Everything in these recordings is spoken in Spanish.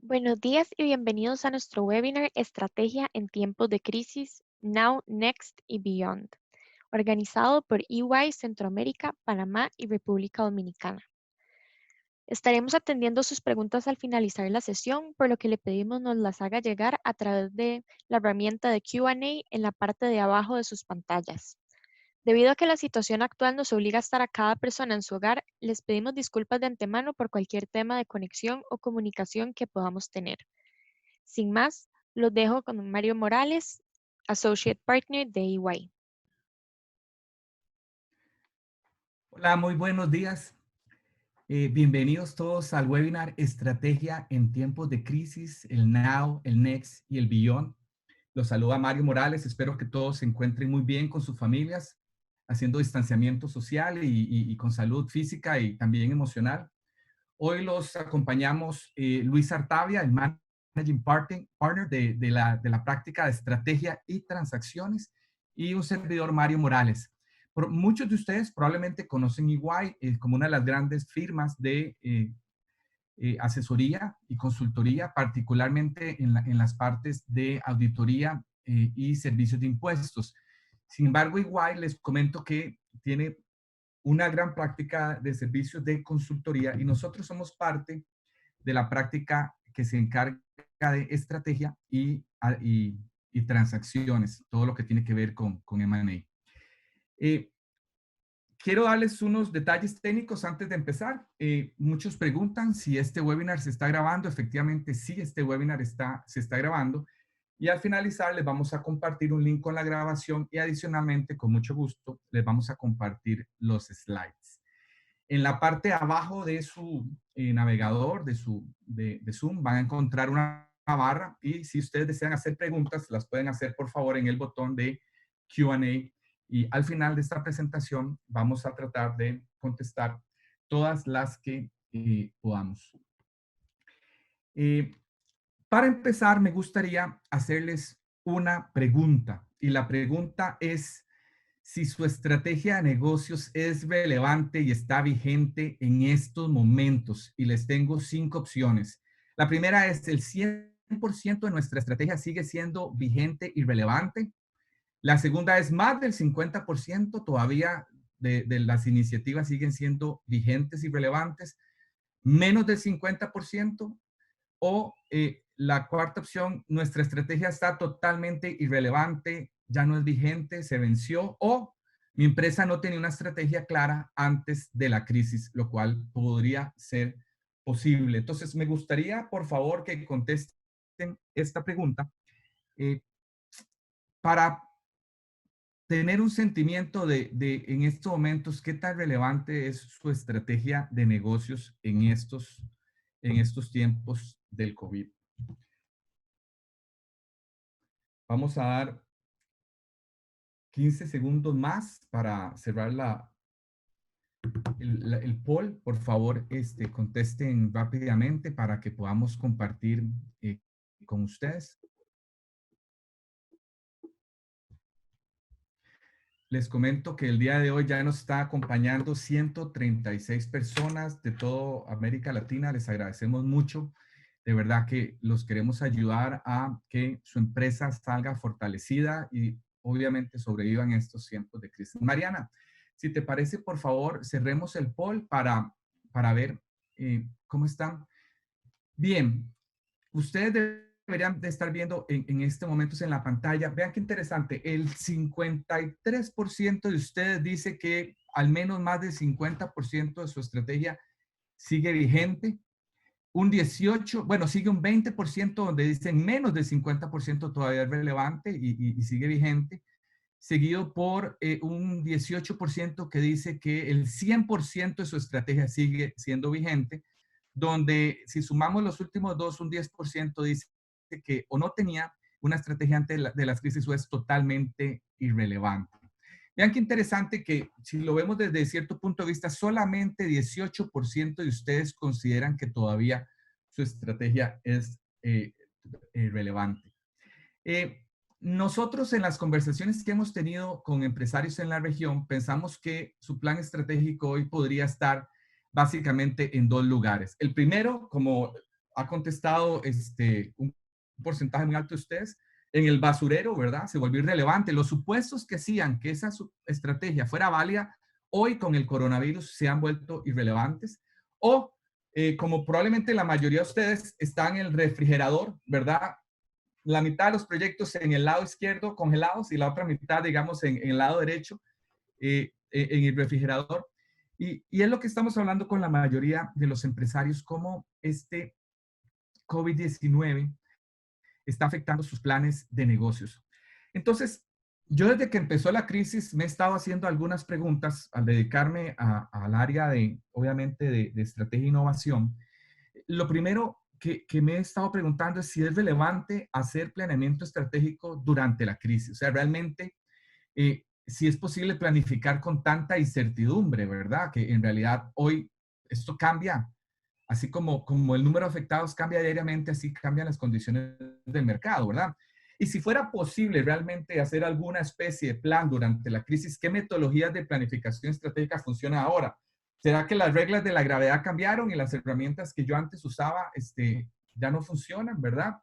Buenos días y bienvenidos a nuestro webinar Estrategia en tiempos de crisis, Now, Next y Beyond, organizado por EY Centroamérica, Panamá y República Dominicana. Estaremos atendiendo sus preguntas al finalizar la sesión, por lo que le pedimos nos las haga llegar a través de la herramienta de Q&A en la parte de abajo de sus pantallas. Debido a que la situación actual nos obliga a estar a cada persona en su hogar, les pedimos disculpas de antemano por cualquier tema de conexión o comunicación que podamos tener. Sin más, los dejo con Mario Morales, Associate Partner de EY. Hola, muy buenos días. Bienvenidos todos al webinar Estrategia en tiempos de crisis, el Now, el Next y el Beyond. Los saluda Mario Morales. Espero que todos se encuentren muy bien con sus familias, haciendo distanciamiento social y con salud física y también emocional. Hoy los acompañamos Luis Artavia, el Managing Partner de la práctica de estrategia y transacciones, y un servidor, Mario Morales. Muchos de ustedes probablemente conocen EY como una de las grandes firmas de asesoría y consultoría, particularmente en las partes de auditoría y servicios de impuestos. Sin embargo, EY les comento que tiene una gran práctica de servicios de consultoría y nosotros somos parte de la práctica que se encarga de estrategia y transacciones, todo lo que tiene que ver con M&A. Quiero darles unos detalles técnicos antes de empezar. Muchos preguntan si este webinar se está grabando. Efectivamente, sí, este webinar se está grabando. Y al finalizar, les vamos a compartir un link con la grabación y adicionalmente, con mucho gusto, les vamos a compartir los slides. En la parte de abajo de su navegador, de Zoom, van a encontrar una barra y si ustedes desean hacer preguntas, las pueden hacer por favor en el botón de Q&A y al final de esta presentación vamos a tratar de contestar todas las que podamos. Para empezar, me gustaría hacerles una pregunta y la pregunta es si su estrategia de negocios es relevante y está vigente en estos momentos. Y les tengo 5 opciones. La primera es el 100% de nuestra estrategia sigue siendo vigente y relevante. La segunda es más del 50% todavía de las iniciativas siguen siendo vigentes y relevantes. Menos del 50%. O la cuarta opción, nuestra estrategia está totalmente irrelevante, ya no es vigente, se venció, o mi empresa no tenía una estrategia clara antes de la crisis, lo cual podría ser posible. Entonces, me gustaría, por favor, que contesten esta pregunta para tener un sentimiento de en estos momentos, qué tan relevante es su estrategia de negocios en estos tiempos del COVID. Vamos a dar 15 segundos más para cerrar el poll. Por favor, contesten rápidamente para que podamos compartir con ustedes. Les comento que el día de hoy ya nos está acompañando 136 personas de toda América Latina. Les agradecemos mucho. De verdad que los queremos ayudar a que su empresa salga fortalecida y obviamente sobrevivan estos tiempos de crisis. Mariana, si te parece, por favor, cerremos el poll para ver cómo están. Bien, ustedes deberían de estar viendo en este momento en la pantalla. Vean qué interesante. El 53% de ustedes dice que al menos más del 50% de su estrategia sigue vigente. Un 18, bueno, sigue un 20% donde dicen menos del 50% todavía es relevante y sigue vigente, seguido por un 18% que dice que el 100% de su estrategia sigue siendo vigente, donde si sumamos los últimos dos, un 10% dice que o no tenía una estrategia antes de las crisis o es totalmente irrelevante. Vean qué interesante que si lo vemos desde cierto punto de vista, solamente 18% de ustedes consideran que todavía su estrategia es relevante. Nosotros en las conversaciones que hemos tenido con empresarios en la región, pensamos que su plan estratégico hoy podría estar básicamente en dos lugares. El primero, como ha contestado un porcentaje muy alto de ustedes, en el basurero, ¿verdad? Se volvió irrelevante. Los supuestos que hacían que esa estrategia fuera válida, hoy con el coronavirus se han vuelto irrelevantes. O como probablemente la mayoría de ustedes están en el refrigerador, ¿verdad? La mitad de los proyectos en el lado izquierdo congelados y la otra mitad, digamos, en el lado derecho en el refrigerador. Y es lo que estamos hablando con la mayoría de los empresarios, cómo este COVID-19 está afectando sus planes de negocios. Entonces, yo desde que empezó la crisis me he estado haciendo algunas preguntas al dedicarme al área de, obviamente, de estrategia e innovación. Lo primero que me he estado preguntando es si es relevante hacer planeamiento estratégico durante la crisis. O sea, realmente, si es posible planificar con tanta incertidumbre, ¿verdad? Que en realidad hoy esto cambia. Así como el número de afectados cambia diariamente, así cambian las condiciones del mercado, ¿verdad? Y si fuera posible realmente hacer alguna especie de plan durante la crisis, ¿qué metodologías de planificación estratégica funcionan ahora? ¿Será que las reglas de la gravedad cambiaron y las herramientas que yo antes usaba ya no funcionan, verdad?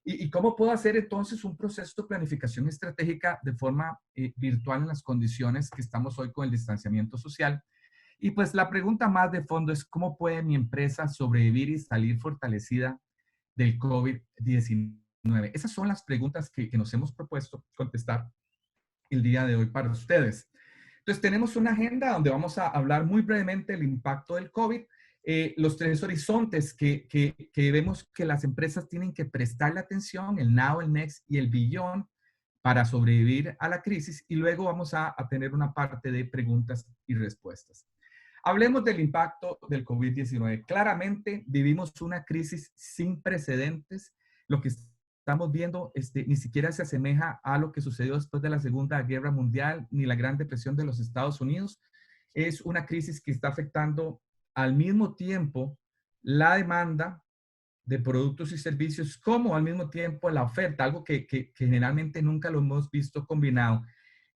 ¿Y cómo puedo hacer entonces un proceso de planificación estratégica de forma virtual en las condiciones que estamos hoy con el distanciamiento social? Y pues la pregunta más de fondo es, ¿cómo puede mi empresa sobrevivir y salir fortalecida del COVID-19? Esas son las preguntas que nos hemos propuesto contestar el día de hoy para ustedes. Entonces, tenemos una agenda donde vamos a hablar muy brevemente del impacto del COVID, los tres horizontes que vemos que las empresas tienen que prestarle atención, el now, el next y el beyond, para sobrevivir a la crisis. Y luego vamos a tener una parte de preguntas y respuestas. Hablemos del impacto del COVID-19. Claramente vivimos una crisis sin precedentes. Lo que estamos viendo ni siquiera se asemeja a lo que sucedió después de la Segunda Guerra Mundial ni la Gran Depresión de los Estados Unidos. Es una crisis que está afectando al mismo tiempo la demanda de productos y servicios como al mismo tiempo la oferta, algo que generalmente nunca lo hemos visto combinado.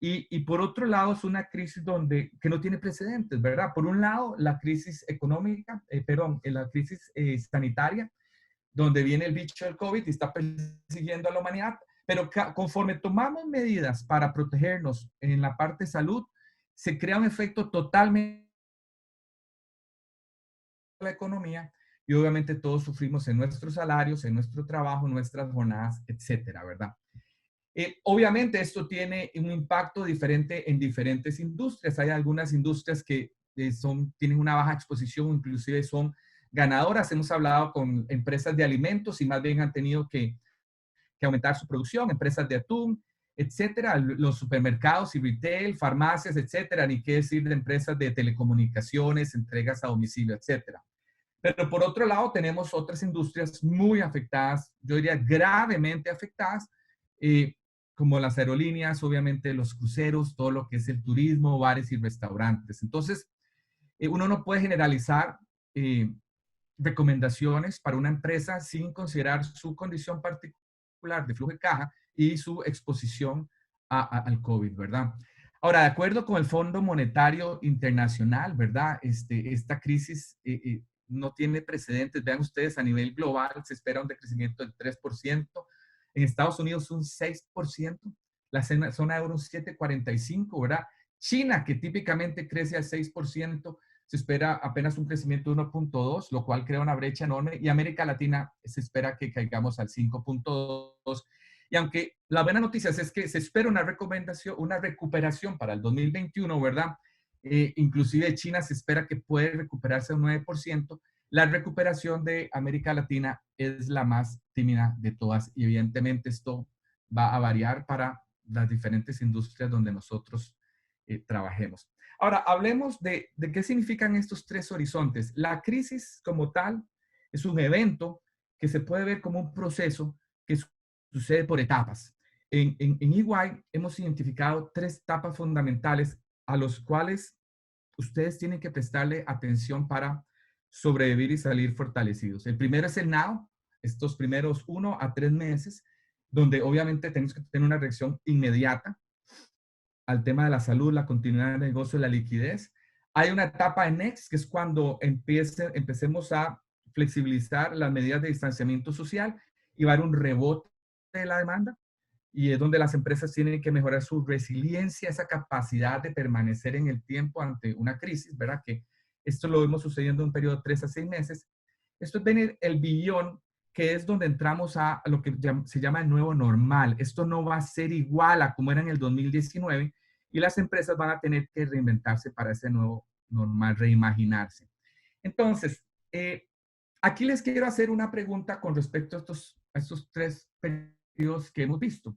Y por otro lado, es una crisis que no tiene precedentes, ¿verdad? Por un lado, la crisis económica, la crisis sanitaria, donde viene el bicho del COVID y está persiguiendo a la humanidad, pero conforme tomamos medidas para protegernos en la parte de salud, se crea un efecto totalmente en la economía y obviamente todos sufrimos en nuestros salarios, en nuestro trabajo, en nuestras jornadas, etcétera, ¿verdad? Obviamente esto tiene un impacto diferente en diferentes industrias. Hay algunas industrias que tienen una baja exposición, inclusive son ganadoras. Hemos hablado con empresas de alimentos y más bien han tenido que aumentar su producción, empresas de atún, etcétera, los supermercados y retail, farmacias, etcétera, ni qué decir de empresas de telecomunicaciones, entregas a domicilio, etcétera. Pero por otro lado, tenemos otras industrias muy afectadas, yo diría gravemente afectadas, como las aerolíneas, obviamente los cruceros, todo lo que es el turismo, bares y restaurantes. Entonces, uno no puede generalizar recomendaciones para una empresa sin considerar su condición particular de flujo de caja y su exposición al COVID, ¿verdad? Ahora, de acuerdo con el Fondo Monetario Internacional, ¿verdad? Esta crisis no tiene precedentes. Vean ustedes, a nivel global se espera un decrecimiento del 3%, en Estados Unidos un 6%, la zona euro un 7,45%, ¿verdad? China, que típicamente crece al 6%, se espera apenas un crecimiento de 1,2, lo cual crea una brecha enorme, y América Latina se espera que caigamos al 5,2. Y aunque la buena noticia es que se espera una recuperación para el 2021, ¿verdad? Inclusive China se espera que puede recuperarse un 9%. La recuperación de América Latina es la más tímida de todas y evidentemente esto va a variar para las diferentes industrias donde nosotros trabajemos. Ahora, hablemos de qué significan estos tres horizontes. La crisis como tal es un evento que se puede ver como un proceso que sucede por etapas. En EY hemos identificado tres etapas fundamentales a los cuales ustedes tienen que prestarle atención para sobrevivir y salir fortalecidos. El primero es el now, estos primeros 1 a 3 meses, donde obviamente tenemos que tener una reacción inmediata al tema de la salud, la continuidad del negocio, la liquidez. Hay una etapa en next, que es cuando empecemos a flexibilizar las medidas de distanciamiento social y va a haber un rebote de la demanda y es donde las empresas tienen que mejorar su resiliencia, esa capacidad de permanecer en el tiempo ante una crisis, ¿verdad? Que esto lo vemos sucediendo en un periodo de 3 a 6 meses. Esto es venir el billón, que es donde entramos a lo que se llama el nuevo normal. Esto no va a ser igual a como era en el 2019 y las empresas van a tener que reinventarse para ese nuevo normal, reimaginarse. Entonces, aquí les quiero hacer una pregunta con respecto a estos 3 periodos que hemos visto.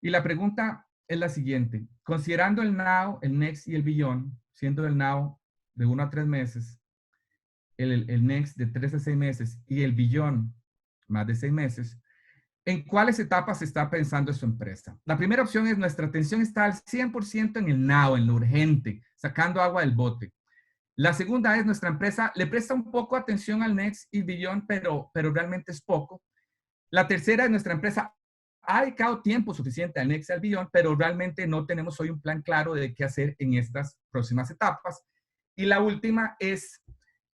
Y la pregunta es la siguiente. Considerando el now, el next y el beyond, siendo el now de 1 a 3 meses, el next de 3 a 6 meses y el beyond más de 6 meses, ¿en cuáles etapas está pensando su empresa? La primera opción es nuestra atención está al 100% en el now, en lo urgente, sacando agua del bote. La segunda es nuestra empresa le presta un poco atención al next y beyond, pero realmente es poco. La tercera es nuestra empresa ha dedicado tiempo suficiente al next y al beyond, pero realmente no tenemos hoy un plan claro de qué hacer en estas próximas etapas. Y la última es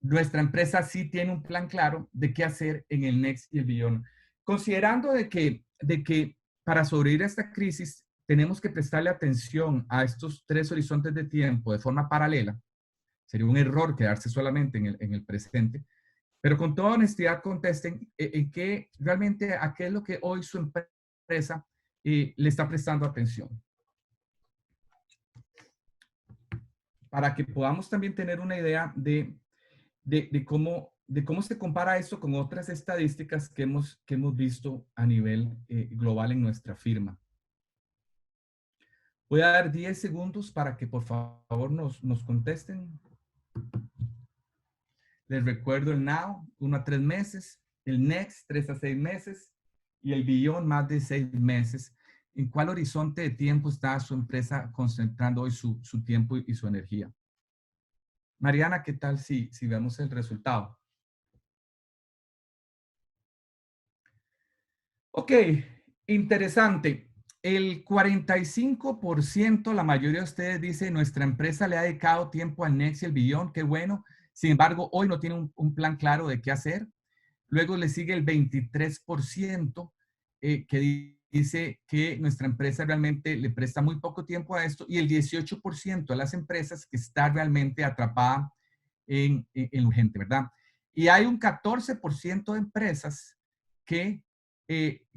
nuestra empresa sí tiene un plan claro de qué hacer en el next y el beyond. Considerando de que para sobrevivir a esta crisis tenemos que prestarle atención a estos 3 horizontes de tiempo de forma paralela, sería un error quedarse solamente en el presente, pero con toda honestidad contesten en qué realmente a qué es lo que hoy su empresa le está prestando atención. Para que podamos también tener una idea de cómo se compara esto con otras estadísticas que hemos visto a nivel global en nuestra firma. Voy a dar 10 segundos para que por favor nos contesten. Les recuerdo el now, 1 a 3 meses, el next, 3 a 6 meses, y el beyond, más de 6 meses. ¿En cuál horizonte de tiempo está su empresa concentrando hoy su tiempo y su energía? Mariana, ¿qué tal si vemos el resultado? Ok, interesante. El 45%, la mayoría de ustedes dice, nuestra empresa le ha dedicado tiempo al next y el beyond, qué bueno. Sin embargo, hoy no tiene un plan claro de qué hacer. Luego le sigue el 23% que dice que nuestra empresa realmente le presta muy poco tiempo a esto y el 18% a las empresas que está realmente atrapada en urgente, ¿verdad? Y hay un 14% de empresas que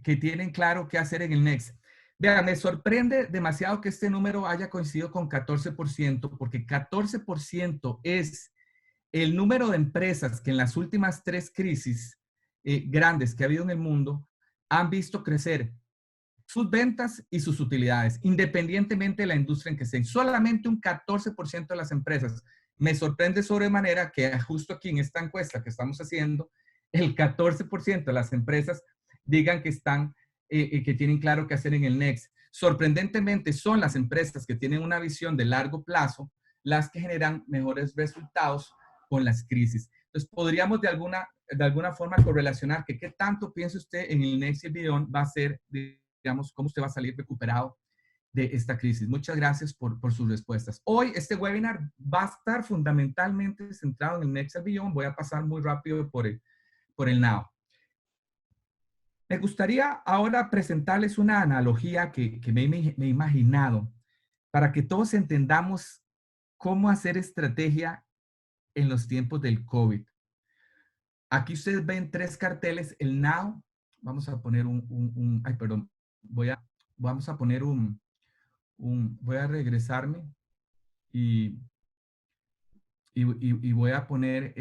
tienen claro qué hacer en el next. Vean, me sorprende demasiado que este número haya coincidido con 14%, porque 14% es el número de empresas que en las últimas 3 crisis grandes que ha habido en el mundo han visto crecer sus ventas y sus utilidades, independientemente de la industria en que estén. Solamente un 14% de las empresas. Me sorprende sobremanera que justo aquí en esta encuesta que estamos haciendo, el 14% de las empresas digan que que tienen claro qué hacer en el next. Sorprendentemente son las empresas que tienen una visión de largo plazo las que generan mejores resultados con las crisis. Entonces, podríamos de alguna forma correlacionar que qué tanto piensa usted en el next y el beyond va a ser, digamos, cómo usted va a salir recuperado de esta crisis. Muchas gracias por sus respuestas. Hoy este webinar va a estar fundamentalmente centrado en el next y el beyond. Voy a pasar muy rápido por el now. Me gustaría ahora presentarles una analogía que me he imaginado para que todos entendamos cómo hacer estrategia en los tiempos del COVID. Aquí ustedes ven 3 carteles, el now, vamos a poner ay, perdón, vamos a poner voy a regresarme y voy a poner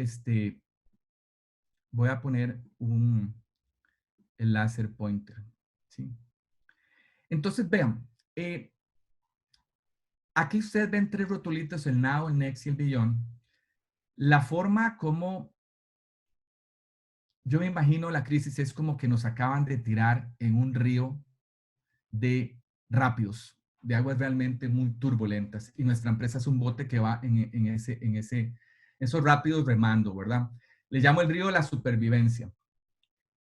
el láser pointer, ¿sí? Entonces vean, aquí ustedes ven 3 rotulitos, el now, el next y el beyond. La forma como yo me imagino la crisis es como que nos acaban de tirar en un río de rápidos, de aguas realmente muy turbulentas. Y nuestra empresa es un bote que va en esos rápidos remando, ¿verdad? Le llamo el río de la supervivencia.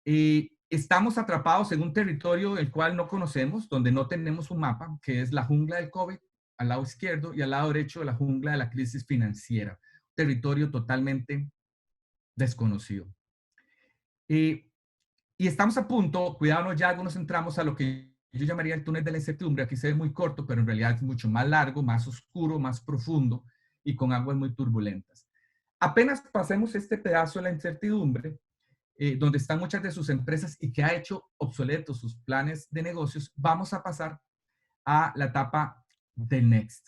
Y estamos atrapados en un territorio el cual no conocemos, donde no tenemos un mapa, que es la jungla del COVID, al lado izquierdo, y al lado derecho de la jungla de la crisis financiera. Territorio totalmente desconocido. Eh, y estamos a punto, cuidado, ya algunos entramos a lo que yo llamaría el túnel de la incertidumbre. Aquí se ve muy corto, pero en realidad es mucho más largo, más oscuro, más profundo y con aguas muy turbulentas. Apenas pasemos este pedazo de la incertidumbre, donde están muchas de sus empresas y que ha hecho obsoletos sus planes de negocios, vamos a pasar a la etapa del next.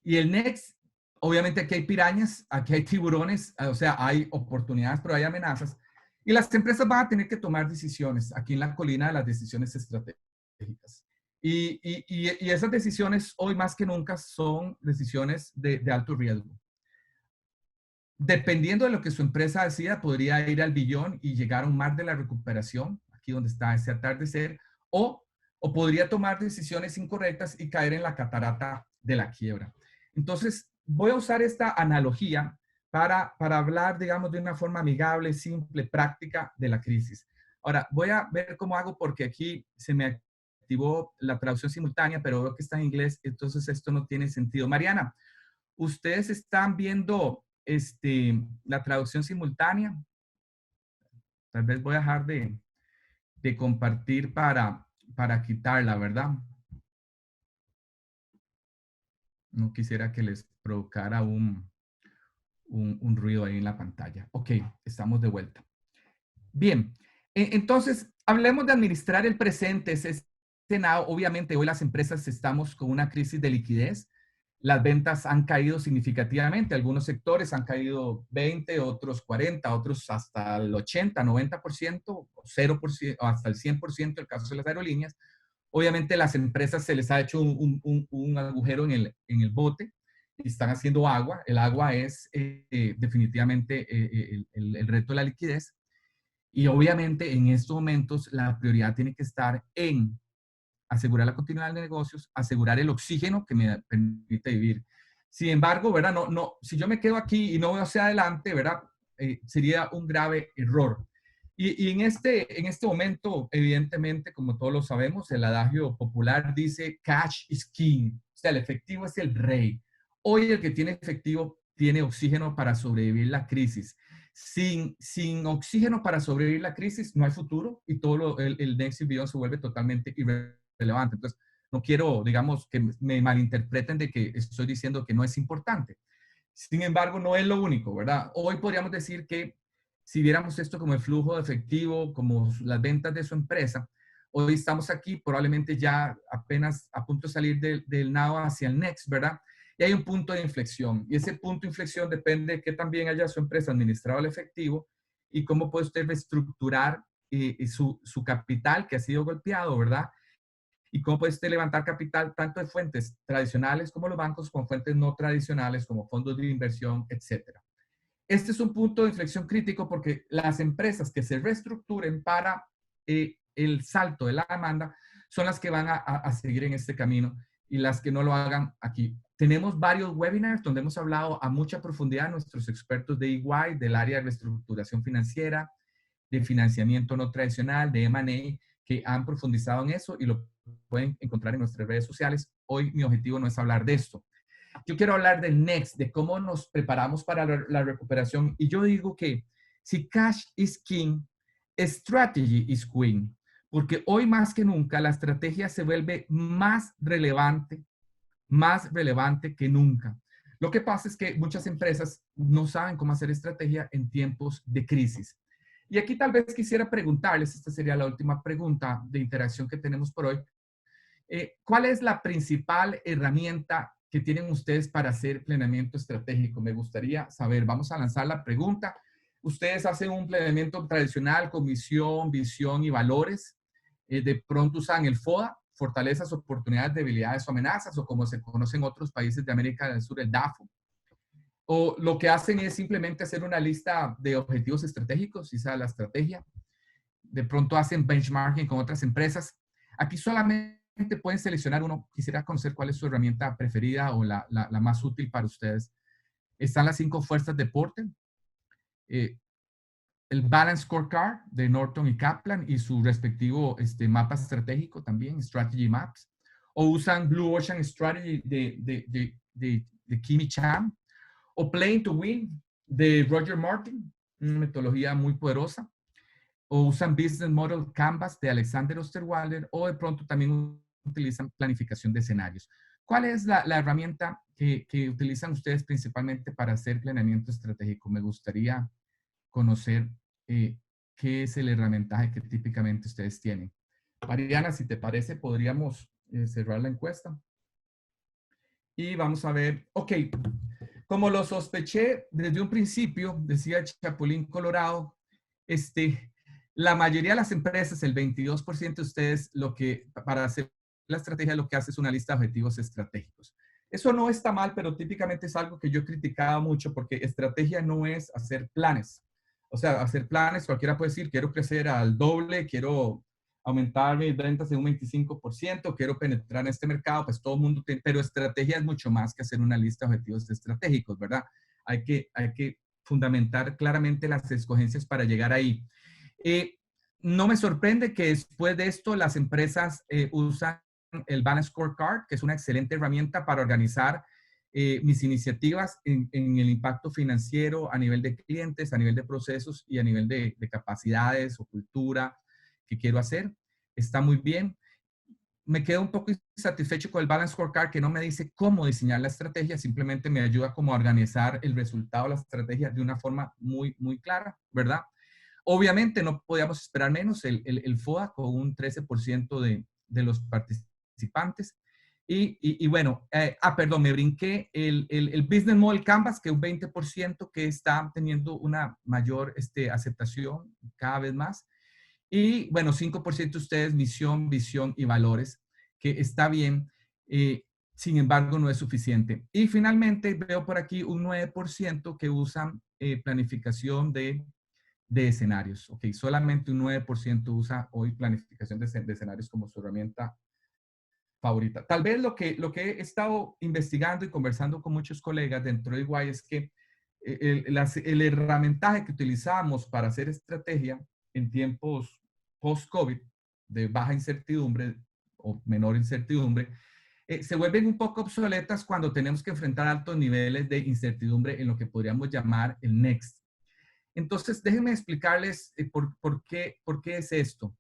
Y el next, obviamente aquí hay pirañas, aquí hay tiburones, o sea, hay oportunidades, pero hay amenazas. Y las empresas van a tener que tomar decisiones aquí en la colina de las decisiones estratégicas. Y esas decisiones hoy más que nunca son decisiones de alto riesgo. Dependiendo de lo que su empresa decida, podría ir al billón y llegar a un mar de la recuperación, aquí donde está ese atardecer, o podría tomar decisiones incorrectas y caer en la catarata de la quiebra. Entonces, voy a usar esta analogía para hablar, digamos, de una forma amigable, simple, práctica de la crisis. Ahora, voy a ver cómo hago porque aquí se me activó la traducción simultánea, pero veo que está en inglés, entonces esto no tiene sentido. Mariana, ustedes están viendo la traducción simultánea. Tal vez voy a dejar de compartir para quitarla, ¿verdad? No quisiera que les provocara un ruido ahí en la pantalla. Ok, estamos de vuelta. Bien, entonces hablemos de administrar el presente. Obviamente hoy las empresas estamos con una crisis de liquidez. Las ventas han caído significativamente. Algunos sectores han caído 20, otros 40, otros hasta el 80, 90%, 0%, hasta el 100% el caso de las aerolíneas. Obviamente las empresas se les ha hecho un agujero en el bote y están haciendo agua. El agua es definitivamente el reto de la liquidez. Y obviamente en estos momentos la prioridad tiene que estar en asegurar la continuidad de negocios, asegurar el oxígeno que me permite vivir. Sin embargo, ¿verdad? Si yo me quedo aquí y no veo hacia adelante, ¿verdad? Sería un grave error. Y en este momento, evidentemente, como todos lo sabemos, el adagio popular dice cash is king, o sea, el efectivo es el rey. Hoy el que tiene efectivo tiene oxígeno para sobrevivir la crisis. Sin oxígeno para sobrevivir la crisis no hay futuro y todo el Next Beyond se vuelve totalmente irrelevante. Entonces, no quiero, digamos, que me malinterpreten de que estoy diciendo que no es importante. Sin embargo, no es lo único, ¿verdad? Hoy podríamos decir que si viéramos esto como el flujo de efectivo, como las ventas de su empresa, hoy estamos aquí probablemente ya apenas a punto de salir del now hacia el next, ¿verdad? Y hay un punto de inflexión. Y ese punto de inflexión depende de que también haya su empresa administrado el efectivo y cómo puede usted reestructurar su capital que ha sido golpeado, ¿verdad? Y cómo puede usted levantar capital tanto de fuentes tradicionales como los bancos, con fuentes no tradicionales como fondos de inversión, etcétera. Este es un punto de inflexión crítico porque las empresas que se reestructuren para el salto de la demanda son las que van a seguir en este camino y las que no lo hagan aquí. Tenemos varios webinars donde hemos hablado a mucha profundidad nuestros expertos de EY, del área de reestructuración financiera, de financiamiento no tradicional, de M&A, que han profundizado en eso y lo pueden encontrar en nuestras redes sociales. Hoy mi objetivo no es hablar de esto. Yo quiero hablar del next, de cómo nos preparamos para la recuperación. Y yo digo que si cash is king, strategy is queen. Porque hoy más que nunca la estrategia se vuelve más relevante que nunca. Lo que pasa es que muchas empresas no saben cómo hacer estrategia en tiempos de crisis. Y aquí tal vez quisiera preguntarles, esta sería la última pregunta de interacción que tenemos por hoy. ¿Cuál es la principal herramienta que tienen ustedes para hacer planeamiento estratégico? Me gustaría saber, vamos a lanzar la pregunta. ¿Ustedes hacen un planeamiento tradicional con misión, visión y valores? ¿De pronto usan el FODA, fortalezas, oportunidades, debilidades o amenazas, o como se conoce en otros países de América del Sur, el DAFO? ¿O lo que hacen es simplemente hacer una lista de objetivos estratégicos, y esa es la estrategia? ¿De pronto hacen benchmarking con otras empresas? Aquí solamente pueden seleccionar uno. Quisiera conocer cuál es su herramienta preferida o la más útil para ustedes. Están las 5 fuerzas de Porter, el Balance Scorecard de Norton y Kaplan y su respectivo mapa estratégico también, Strategy Maps. O usan Blue Ocean Strategy de Kimi Chan. O Playing to Win de Roger Martin, una metodología muy poderosa. o usan Business Model Canvas de Alexander Osterwalder, o de pronto también utilizan planificación de escenarios. ¿Cuál es la herramienta que utilizan ustedes principalmente para hacer planeamiento estratégico? Me gustaría conocer qué es el herramientaje que típicamente ustedes tienen. Mariana, si te parece, podríamos cerrar la encuesta. Y vamos a ver, ok, como lo sospeché desde un principio, decía Chapulín Colorado, la mayoría de las empresas, el 22% de ustedes, para hacer la estrategia, lo que hace es una lista de objetivos estratégicos. Eso no está mal, pero típicamente es algo que yo he criticado mucho porque estrategia no es hacer planes. O sea, hacer planes, cualquiera puede decir, quiero crecer al doble, quiero aumentar mis ventas en un 25%, quiero penetrar en este mercado, pues todo el mundo tiene, pero estrategia es mucho más que hacer una lista de objetivos estratégicos, ¿verdad? Hay que fundamentar claramente las escogencias para llegar ahí. No me sorprende que después de esto las empresas usan el Balance Scorecard, que es una excelente herramienta para organizar mis iniciativas en el impacto financiero a nivel de clientes, a nivel de procesos y a nivel de capacidades o cultura que quiero hacer. Está muy bien. Me quedo un poco insatisfecho con el Balance Scorecard, que no me dice cómo diseñar la estrategia, simplemente me ayuda como a organizar el resultado de la estrategia de una forma muy, muy clara, ¿verdad? Obviamente no podíamos esperar menos, el FOA con un 13% de los participantes. Y bueno, perdón, me brinqué el Business Model Canvas, que es un 20% que está teniendo una mayor aceptación cada vez más. Y bueno, 5% ustedes, misión, visión y valores, que está bien, sin embargo no es suficiente. Y finalmente veo por aquí un 9% que usan planificación de escenarios. Ok, solamente un 9% usa hoy planificación de escenarios como su herramienta favorita. Tal vez lo que he estado investigando y conversando con muchos colegas dentro de Iguay es que el herramientaje que utilizamos para hacer estrategia en tiempos post-COVID, de baja incertidumbre o menor incertidumbre, se vuelven un poco obsoletas cuando tenemos que enfrentar altos niveles de incertidumbre en lo que podríamos llamar el next. Entonces, déjenme explicarles por qué es esto.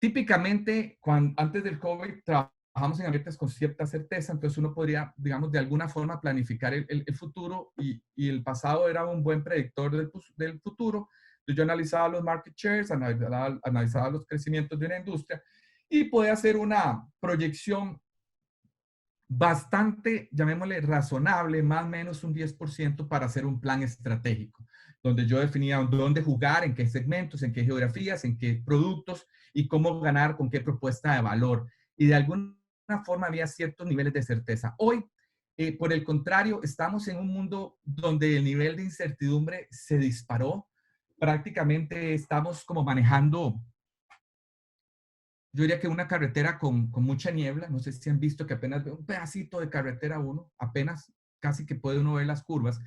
Típicamente, antes del COVID, trabajamos en ambientes con cierta certeza, entonces uno podría, digamos, de alguna forma planificar el futuro y el pasado era un buen predictor del futuro. Entonces, yo analizaba los market shares, analizaba los crecimientos de una industria y podía hacer una proyección bastante, llamémosle, razonable, más o menos un 10% para hacer un plan estratégico, donde yo definía dónde jugar, en qué segmentos, en qué geografías, en qué productos y cómo ganar con qué propuesta de valor. Y de alguna forma había ciertos niveles de certeza. Hoy, por el contrario, estamos en un mundo donde el nivel de incertidumbre se disparó. Prácticamente estamos como manejando, yo diría que una carretera con mucha niebla. No sé si han visto que apenas veo un pedacito de carretera uno, apenas casi que puede uno ver las curvas.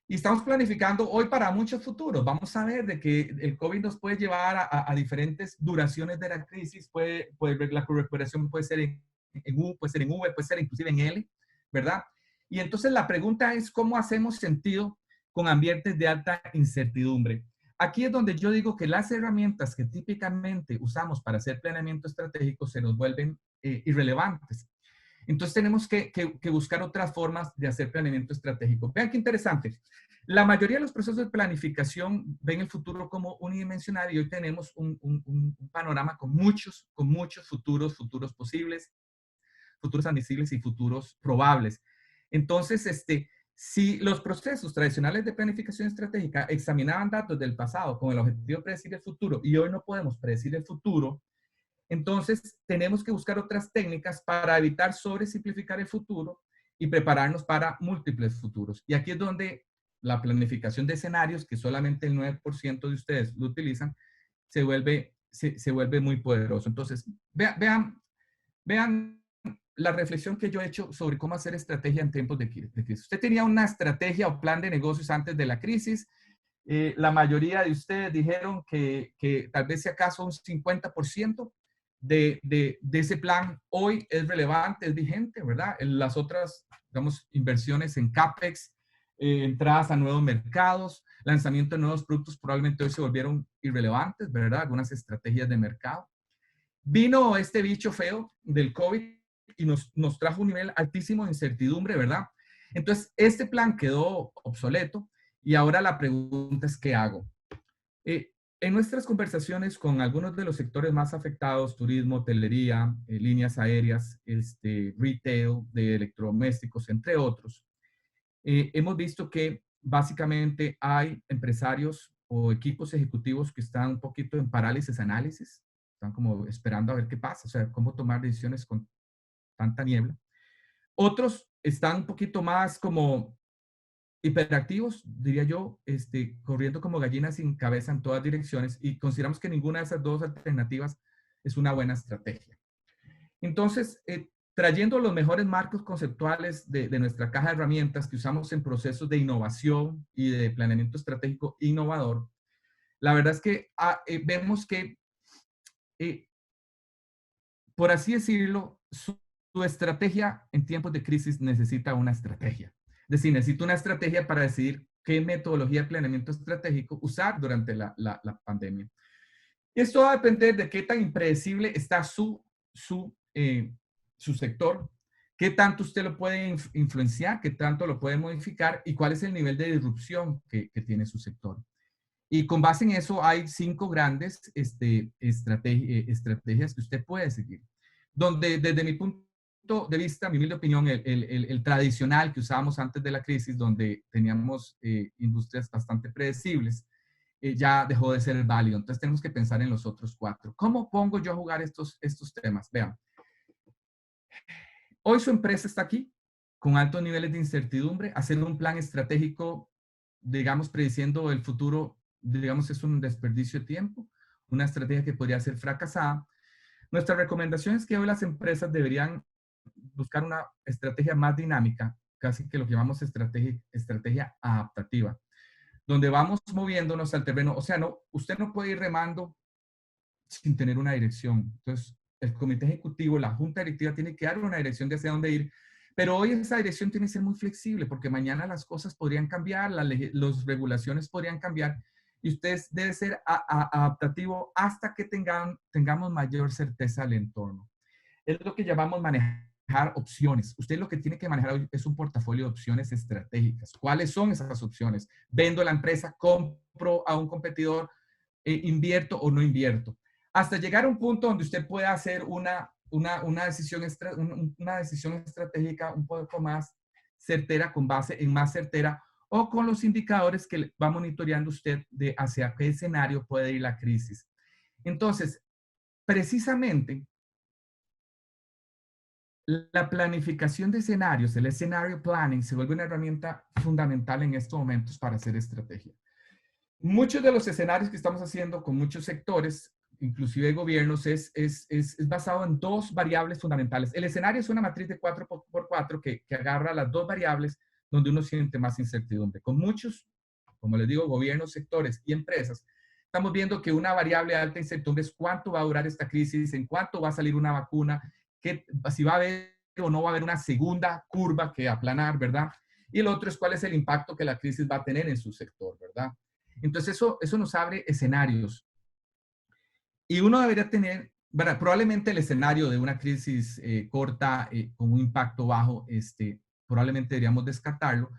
Y estamos planificando hoy para muchos futuros. Vamos a ver de que el COVID nos puede llevar a diferentes duraciones de la crisis. Puede ver la recuperación puede ser en U, puede ser en V, puede ser inclusive en L, ¿verdad? Y entonces la pregunta es, ¿cómo hacemos sentido con ambientes de alta incertidumbre? Aquí es donde yo digo que las herramientas que típicamente usamos para hacer planeamiento estratégico se nos vuelven irrelevantes. Entonces tenemos que buscar otras formas de hacer planeamiento estratégico. Vean qué interesante. La mayoría de los procesos de planificación ven el futuro como unidimensional y hoy tenemos un panorama con muchos futuros posibles, futuros admisibles y futuros probables. Entonces, si los procesos tradicionales de planificación estratégica examinaban datos del pasado con el objetivo de predecir el futuro y hoy no podemos predecir el futuro, entonces tenemos que buscar otras técnicas para evitar sobresimplificar el futuro y prepararnos para múltiples futuros. Y aquí es donde la planificación de escenarios, que solamente el 9% de ustedes lo utilizan, se vuelve muy poderoso. Entonces, vean la reflexión que yo he hecho sobre cómo hacer estrategia en tiempos de crisis. Usted tenía una estrategia o plan de negocios antes de la crisis. La mayoría de ustedes dijeron que tal vez si acaso un 50% de ese plan hoy es relevante, es vigente, ¿verdad? Las otras, digamos, inversiones en CAPEX, entradas a nuevos mercados, lanzamiento de nuevos productos probablemente hoy se volvieron irrelevantes, ¿verdad? Algunas estrategias de mercado. Vino este bicho feo del COVID y nos trajo un nivel altísimo de incertidumbre, ¿verdad? Entonces, este plan quedó obsoleto y ahora la pregunta es, ¿qué hago? Eh, en nuestras conversaciones con algunos de los sectores más afectados, turismo, hotelería, líneas aéreas, retail de electrodomésticos, entre otros, hemos visto que básicamente hay empresarios o equipos ejecutivos que están un poquito en parálisis análisis, están como esperando a ver qué pasa, o sea, cómo tomar decisiones con tanta niebla. Otros están un poquito más como hiperactivos, diría yo, corriendo como gallinas sin cabeza en todas direcciones y consideramos que ninguna de esas dos alternativas es una buena estrategia. Entonces, trayendo los mejores marcos conceptuales de nuestra caja de herramientas que usamos en procesos de innovación y de planeamiento estratégico innovador, la verdad es que vemos que, eh, por así decirlo, su estrategia en tiempos de crisis necesita una estrategia. Es decir, necesita una estrategia para decidir qué metodología de planeamiento estratégico usar durante la pandemia. Y esto va a depender de qué tan impredecible está su sector, qué tanto usted lo puede influenciar, qué tanto lo puede modificar y cuál es el nivel de disrupción que tiene su sector. Y con base en eso hay 5 grandes estrategias que usted puede seguir. Donde desde mi punto de vista, mi humilde opinión, el tradicional que usábamos antes de la crisis, donde teníamos industrias bastante predecibles, ya dejó de ser válido. Entonces tenemos que pensar en los otros 4. ¿Cómo pongo yo a jugar estos temas? Vean, hoy su empresa está aquí con altos niveles de incertidumbre. Hacer un plan estratégico, digamos, prediciendo el futuro, digamos, es un desperdicio de tiempo, una estrategia que podría ser fracasada. Nuestra recomendación es que hoy las empresas deberían buscar una estrategia más dinámica, casi que lo que llamamos estrategia adaptativa, donde vamos moviéndonos al terreno. O sea, no, usted no puede ir remando sin tener una dirección. Entonces, el comité ejecutivo, la junta directiva tiene que dar una dirección de hacia dónde ir, pero hoy esa dirección tiene que ser muy flexible porque mañana las cosas podrían cambiar, las regulaciones podrían cambiar y usted debe ser adaptativo hasta que tengamos mayor certeza del entorno. Es lo que llamamos manejar opciones. Usted lo que tiene que manejar hoy es un portafolio de opciones estratégicas. ¿Cuáles son esas opciones? ¿Vendo la empresa? ¿Compro a un competidor? ¿Invierto o no invierto? Hasta llegar a un punto donde usted pueda hacer una decisión estratégica un poco más certera, con base en más certera, o con los indicadores que va monitoreando usted de hacia qué escenario puede ir la crisis. Entonces, precisamente, la planificación de escenarios, el scenario planning, se vuelve una herramienta fundamental en estos momentos para hacer estrategia. Muchos de los escenarios que estamos haciendo con muchos sectores, inclusive gobiernos, es basado en 2 variables fundamentales. El escenario es una matriz de 4x4 que agarra las 2 variables donde uno siente más incertidumbre. Con muchos, como les digo, gobiernos, sectores y empresas, estamos viendo que una variable de alta incertidumbre es cuánto va a durar esta crisis, en cuánto va a salir una vacuna, si va a haber o no va a haber una segunda curva que aplanar, ¿verdad? Y el otro es cuál es el impacto que la crisis va a tener en su sector, ¿verdad? Entonces eso nos abre escenarios. Y uno debería tener, ¿verdad? Probablemente el escenario de una crisis corta con un impacto bajo, probablemente deberíamos descartarlo.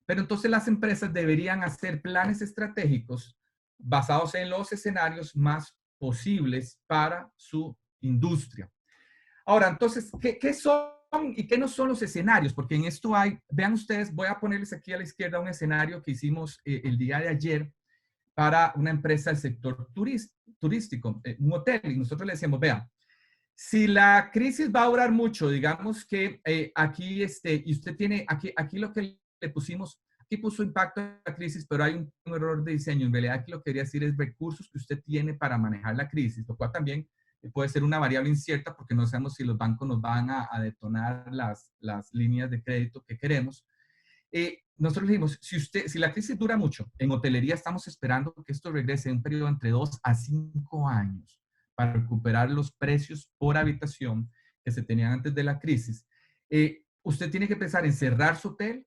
Pero entonces las empresas deberían hacer planes estratégicos basados en los escenarios más posibles para su industria. Ahora, entonces, ¿qué son y qué no son los escenarios? Porque en esto hay, vean ustedes, voy a ponerles aquí a la izquierda un escenario que hicimos el día de ayer para una empresa del sector turístico, un hotel, y nosotros le decíamos, vean, si la crisis va a durar mucho, digamos que aquí, y usted tiene, aquí lo que le pusimos, aquí puso impacto de la crisis, pero hay un error de diseño. En realidad, aquí lo que quería decir es recursos que usted tiene para manejar la crisis, lo cual también puede ser una variable incierta porque no sabemos si los bancos nos van a detonar las líneas de crédito que queremos. Nosotros dijimos, si la crisis dura mucho, en hotelería estamos esperando que esto regrese en un periodo entre 2 a 5 años para recuperar los precios por habitación que se tenían antes de la crisis. Usted tiene que pensar en cerrar su hotel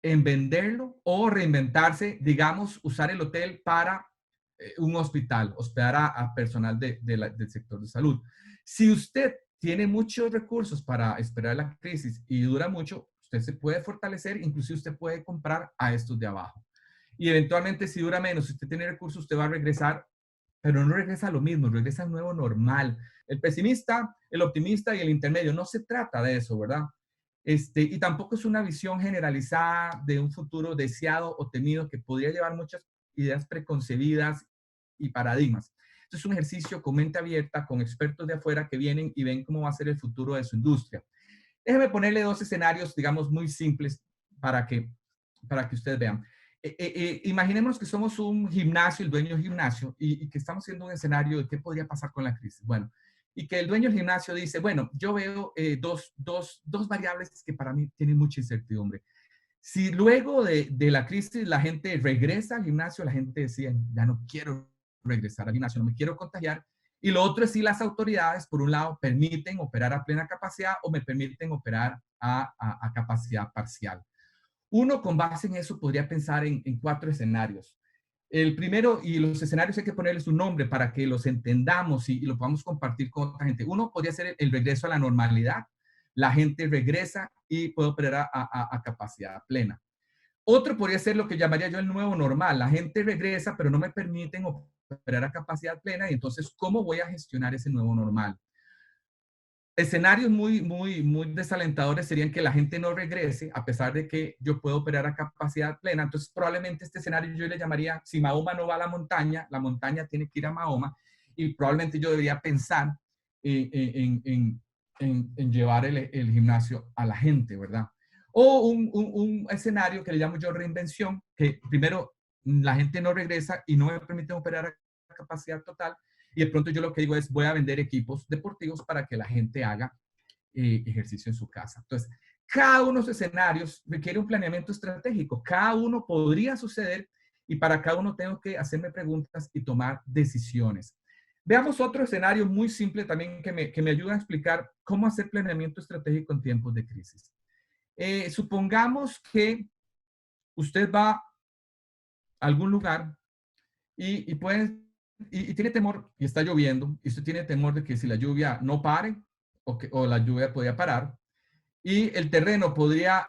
en venderlo o reinventarse, digamos, usar el hotel para un hospital, hospedar a personal del sector de salud. Si usted tiene muchos recursos para esperar la crisis y dura mucho, usted se puede fortalecer, inclusive usted puede comprar a estos de abajo. Y eventualmente, si dura menos, si usted tiene recursos, usted va a regresar, pero no regresa a lo mismo, regresa al nuevo normal. El pesimista, el optimista y el intermedio, no se trata de eso, ¿verdad? Y tampoco es una visión generalizada de un futuro deseado o temido que podría llevar muchas ideas preconcebidas y paradigmas. Esto es un ejercicio con mente abierta, con expertos de afuera que vienen y ven cómo va a ser el futuro de su industria. Déjeme ponerle dos escenarios, digamos, muy simples para que ustedes vean. Imaginemos que somos un gimnasio, el dueño del gimnasio, y que estamos haciendo un escenario de qué podría pasar con la crisis. Bueno, y que el dueño del gimnasio dice, bueno, yo veo dos variables que para mí tienen mucha incertidumbre. Si luego de la crisis la gente regresa al gimnasio, la gente decía, ya no quiero regresar al gimnasio, no me quiero contagiar. Y lo otro es si las autoridades, por un lado, permiten operar a plena capacidad o me permiten operar a capacidad parcial. Uno, con base en eso, podría pensar en cuatro escenarios. El primero, y los escenarios hay que ponerles un nombre para que los entendamos y lo podamos compartir con otra gente. Uno podría ser el regreso a la normalidad. La gente regresa y puede operar a capacidad plena. Otro podría ser lo que llamaría yo el nuevo normal. La gente regresa, pero no me permiten operar a capacidad plena y entonces, ¿cómo voy a gestionar ese nuevo normal? Escenarios muy desalentadores serían que la gente no regrese, a pesar de que yo puedo operar a capacidad plena. Entonces, probablemente este escenario yo le llamaría, si Mahoma no va a la montaña tiene que ir a Mahoma, y probablemente yo debería pensar en llevar el gimnasio a la gente, ¿verdad? O un escenario que le llamo yo reinvención, que primero la gente no regresa y no me permiten operar a capacidad total, y de pronto yo lo que digo es, voy a vender equipos deportivos para que la gente haga ejercicio en su casa. Entonces, cada uno de los escenarios requiere un planeamiento estratégico. Cada uno podría suceder y para cada uno tengo que hacerme preguntas y tomar decisiones. Veamos otro escenario muy simple también que me ayuda a explicar cómo hacer planeamiento estratégico en tiempos de crisis. Supongamos que usted va a algún lugar y tiene temor, y está lloviendo, y usted tiene temor de que si la lluvia no pare, o la lluvia podría parar, y el terreno podría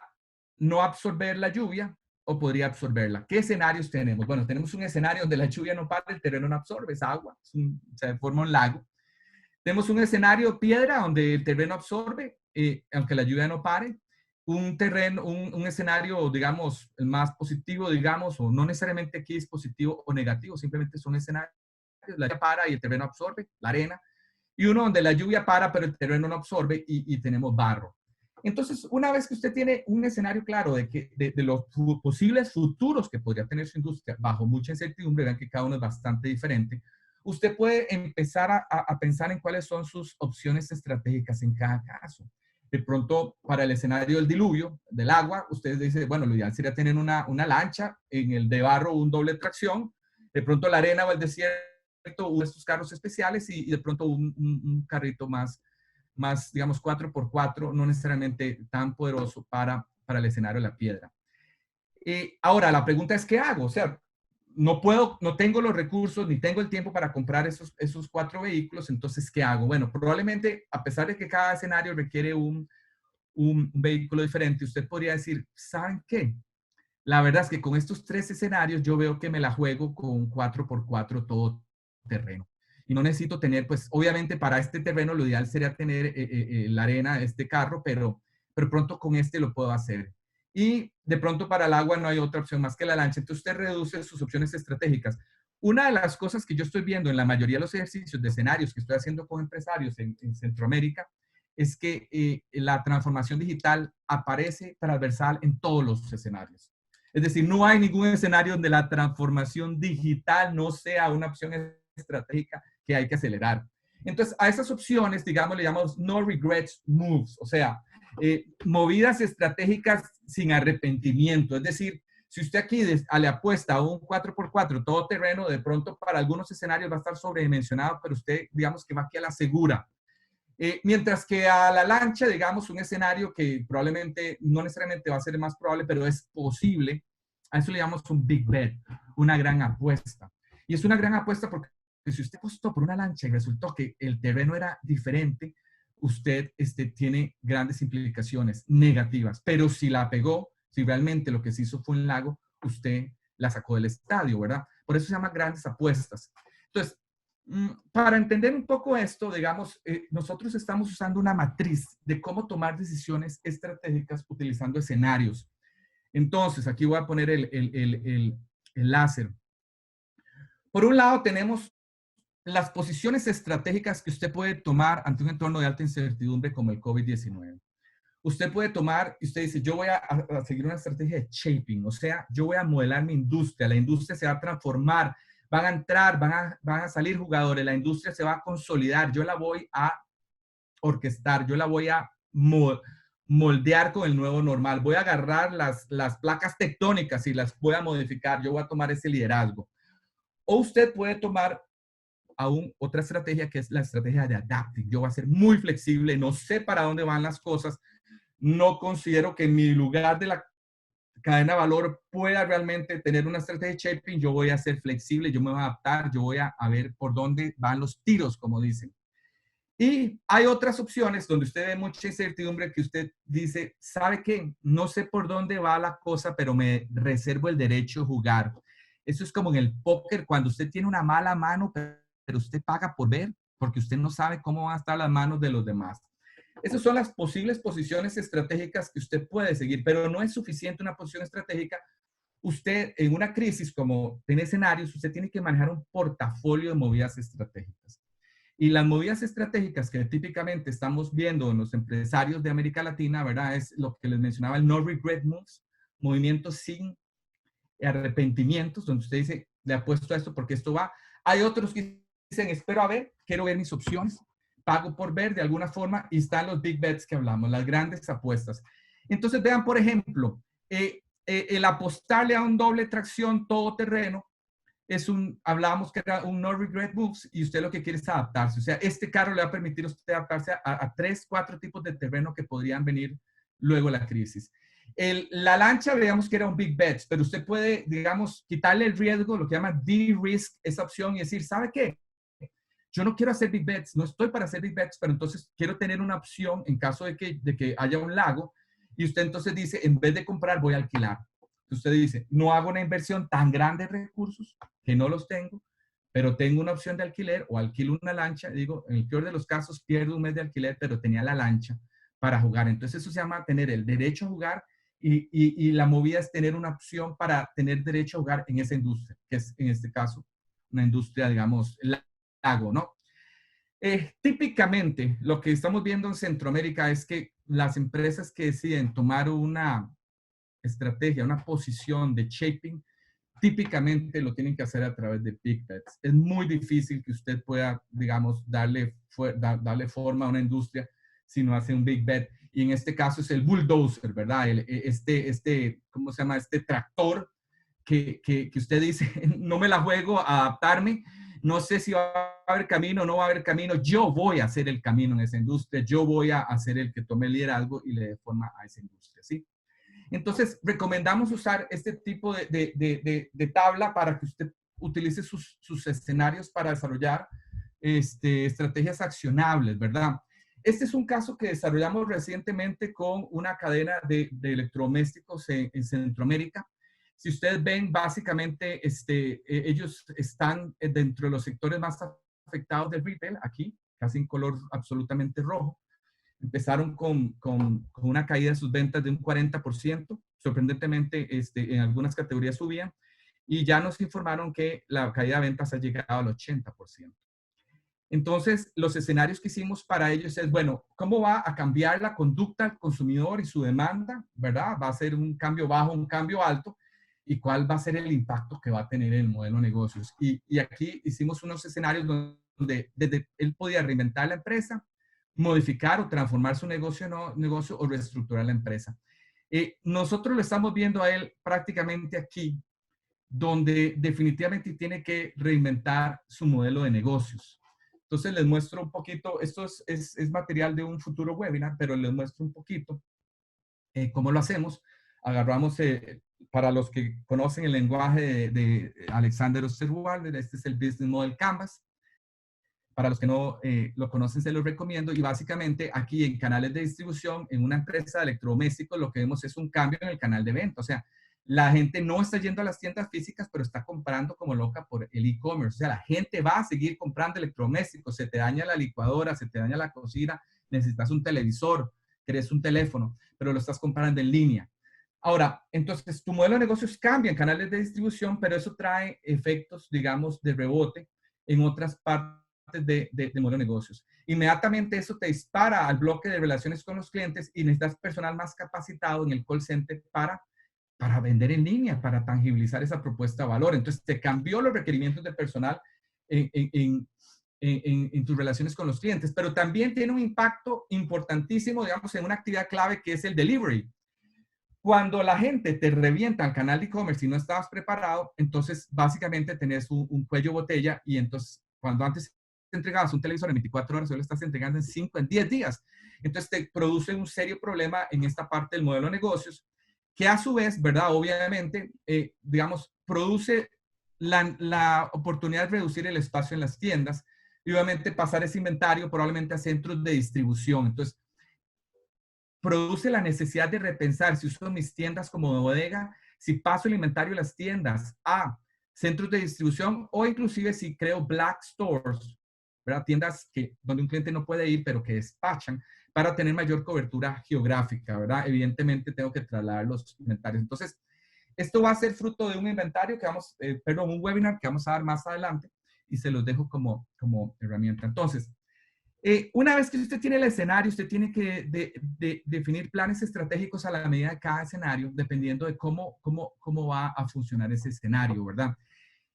no absorber la lluvia, o podría absorberla. ¿Qué escenarios tenemos? Bueno, tenemos un escenario donde la lluvia no para, el terreno no absorbe, es agua, se forma un lago. Tenemos un escenario piedra, donde el terreno absorbe, aunque la lluvia no pare. Un escenario, digamos, el más positivo, digamos, o no necesariamente aquí es positivo o negativo, simplemente son escenarios, la lluvia para y el terreno absorbe, la arena, y uno donde la lluvia para, pero el terreno no absorbe y tenemos barro. Entonces, una vez que usted tiene un escenario claro de los posibles futuros que podría tener su industria bajo mucha incertidumbre, vean que cada uno es bastante diferente, usted puede empezar a pensar en cuáles son sus opciones estratégicas en cada caso. De pronto, para el escenario del diluvio, del agua, usted dice, bueno, lo ideal sería tener una lancha, en el de barro un doble tracción, de pronto la arena o el desierto, uno de estos carros especiales y de pronto un carrito más, digamos, 4x4, no necesariamente tan poderoso para el escenario de la piedra. Ahora, la pregunta es, ¿qué hago? O sea, no tengo los recursos ni tengo el tiempo para comprar esos 4 vehículos, entonces, ¿qué hago? Bueno, probablemente, a pesar de que cada escenario requiere un vehículo diferente, usted podría decir, ¿saben qué? La verdad es que con estos 3 escenarios yo veo que me la juego con 4x4 todo terreno. Y no necesito tener, pues obviamente para este terreno lo ideal sería tener la arena de este carro, pero pronto con este lo puedo hacer. Y de pronto para el agua no hay otra opción más que la lancha. Entonces usted reduce sus opciones estratégicas. Una de las cosas que yo estoy viendo en la mayoría de los ejercicios de escenarios que estoy haciendo con empresarios en Centroamérica es que la transformación digital aparece transversal en todos los escenarios. Es decir, no hay ningún escenario donde la transformación digital no sea una opción estratégica que hay que acelerar. Entonces, a esas opciones, digamos, le llamamos no regrets moves, o sea, movidas estratégicas sin arrepentimiento. Es decir, si usted aquí le apuesta a un 4x4 todo terreno, de pronto para algunos escenarios va a estar sobredimensionado, pero usted, digamos que va aquí a la segura. Mientras que a la lancha, digamos, un escenario que probablemente, no necesariamente va a ser el más probable, pero es posible, a eso le llamamos un big bet, una gran apuesta. Y es una gran apuesta porque si usted apostó por una lancha y resultó que el terreno era diferente, usted tiene grandes implicaciones negativas. Pero si la pegó, si realmente lo que se hizo fue un lago, usted la sacó del estadio, ¿verdad? Por eso se llama grandes apuestas. Entonces, para entender un poco esto, digamos, nosotros estamos usando una matriz de cómo tomar decisiones estratégicas utilizando escenarios. Entonces, aquí voy a poner el láser. Por un lado, tenemos las posiciones estratégicas que usted puede tomar ante un entorno de alta incertidumbre como el COVID-19. Usted puede tomar, y usted dice, yo voy a seguir una estrategia de shaping, o sea, yo voy a modelar mi industria, la industria se va a transformar, van a entrar, van a salir jugadores, la industria se va a consolidar, yo la voy a orquestar, yo la voy a moldear con el nuevo normal, voy a agarrar las placas tectónicas y las voy a modificar, yo voy a tomar ese liderazgo. O usted puede tomar aún otra estrategia que es la estrategia de adapting. Yo voy a ser muy flexible, no sé para dónde van las cosas, no considero que en mi lugar de la cadena de valor pueda realmente tener una estrategia de shaping, yo voy a ser flexible, yo me voy a adaptar, yo voy a ver por dónde van los tiros, como dicen. Y hay otras opciones donde usted ve mucha incertidumbre que usted dice, ¿sabe qué? No sé por dónde va la cosa, pero me reservo el derecho a jugar. Eso es como en el póker, cuando usted tiene una mala mano, pero usted paga por ver, porque usted no sabe cómo van a estar las manos de los demás. Esas son las posibles posiciones estratégicas que usted puede seguir, pero no es suficiente una posición estratégica. Usted en una crisis como en escenarios, usted tiene que manejar un portafolio de movidas estratégicas. Y las movidas estratégicas que típicamente estamos viendo en los empresarios de América Latina, ¿verdad? Es lo que les mencionaba, el no regret moves, movimientos sin arrepentimientos, donde usted dice, le apuesto a esto porque esto va. Hay otros que dicen, espero a ver, quiero ver mis opciones, pago por ver de alguna forma, y están los big bets que hablamos, las grandes apuestas. Entonces vean, por ejemplo, el apostarle a un doble tracción todoterreno, hablábamos que era un no regret moves y usted lo que quiere es adaptarse. O sea, este carro le va a permitir a usted adaptarse a 3, 4 tipos de terreno que podrían venir luego de la crisis. La lancha, veíamos que era un big bet, pero usted puede, digamos, quitarle el riesgo, lo que llama de-risk, esa opción y decir, ¿sabe qué? Yo no quiero hacer big bets, no estoy para hacer big bets, pero entonces quiero tener una opción en caso de que haya un lago y usted entonces dice, en vez de comprar, voy a alquilar. Usted dice, no hago una inversión tan grande de recursos, que no los tengo, pero tengo una opción de alquiler o alquilo una lancha. Digo, en el peor de los casos, pierdo un mes de alquiler, pero tenía la lancha para jugar. Entonces eso se llama tener el derecho a jugar y la movida es tener una opción para tener derecho a jugar en esa industria, que es en este caso una industria, digamos, lago, ¿no? Típicamente lo que estamos viendo en Centroamérica es que las empresas que deciden tomar una estrategia, una posición de shaping, típicamente lo tienen que hacer a través de big bets. Es muy difícil que usted pueda, digamos, darle forma a una industria si no hace un big bet. Y en este caso es el bulldozer, ¿verdad? ¿Cómo se llama? Este tractor que usted dice, no me la juego a adaptarme, no sé si va a haber camino o no va a haber camino, yo voy a hacer el camino en esa industria, yo voy a hacer el que tome el liderazgo y le dé forma a esa industria, ¿sí? Entonces, recomendamos usar este tipo de tabla para que usted utilice sus escenarios para desarrollar estrategias accionables, ¿verdad? Este es un caso que desarrollamos recientemente con una cadena de electrodomésticos en Centroamérica. Si ustedes ven, básicamente, ellos están dentro de los sectores más afectados del retail, aquí, casi en color absolutamente rojo. Empezaron con una caída de sus ventas de un 40%. Sorprendentemente, en algunas categorías subían. Y ya nos informaron que la caída de ventas ha llegado al 80%. Entonces, los escenarios que hicimos para ellos es, bueno, ¿cómo va a cambiar la conducta del consumidor y su demanda? ¿Verdad? ¿Va a ser un cambio bajo, un cambio alto? ¿Y cuál va a ser el impacto que va a tener en el modelo de negocios? Y aquí hicimos unos escenarios donde desde él podía reinventar la empresa, modificar o transformar su negocio o reestructurar la empresa. Nosotros lo estamos viendo a él prácticamente aquí, donde definitivamente tiene que reinventar su modelo de negocios. Entonces les muestro un poquito, esto es material de un futuro webinar, pero les muestro un poquito cómo lo hacemos. Agarramos, para los que conocen el lenguaje de Alexander Osterwalder, este es el Business Model Canvas. Para los que no lo conocen, se los recomiendo. Y básicamente aquí en canales de distribución, en una empresa de electrodomésticos, lo que vemos es un cambio en el canal de venta. O sea, la gente no está yendo a las tiendas físicas, pero está comprando como loca por el e-commerce. O sea, la gente va a seguir comprando electrodomésticos. Se te daña la licuadora, se te daña la cocina, necesitas un televisor, querés un teléfono, pero lo estás comprando en línea. Ahora, entonces tu modelo de negocios cambia en canales de distribución, pero eso trae efectos, digamos, de rebote en otras partes de modelo de negocios. Inmediatamente eso te dispara al bloque de relaciones con los clientes y necesitas personal más capacitado en el call center para vender en línea, para tangibilizar esa propuesta de valor. Entonces te cambió los requerimientos de personal en tus relaciones con los clientes, pero también tiene un impacto importantísimo, digamos, en una actividad clave que es el delivery. Cuando la gente te revienta al canal de e-commerce y no estabas preparado, entonces básicamente tenés un cuello botella y entonces cuando antes te entregabas un televisor en 24 horas, hoy lo estás entregando en 5, en 10 días. Entonces te produce un serio problema en esta parte del modelo de negocios, que a su vez, ¿verdad? Obviamente, digamos, produce la oportunidad de reducir el espacio en las tiendas y obviamente pasar ese inventario probablemente a centros de distribución. Entonces, produce la necesidad de repensar si uso mis tiendas como bodega, si paso el inventario de las tiendas a centros de distribución o inclusive si creo black stores, ¿verdad? Tiendas donde un cliente no puede ir, pero que despachan para tener mayor cobertura geográfica, ¿verdad? Evidentemente tengo que trasladar los inventarios. Entonces, esto va a ser fruto de un inventario que perdón, un webinar que vamos a dar más adelante y se los dejo como herramienta. Entonces, una vez que usted tiene el escenario, usted tiene que definir planes estratégicos a la medida de cada escenario, dependiendo de cómo va a funcionar ese escenario, ¿verdad?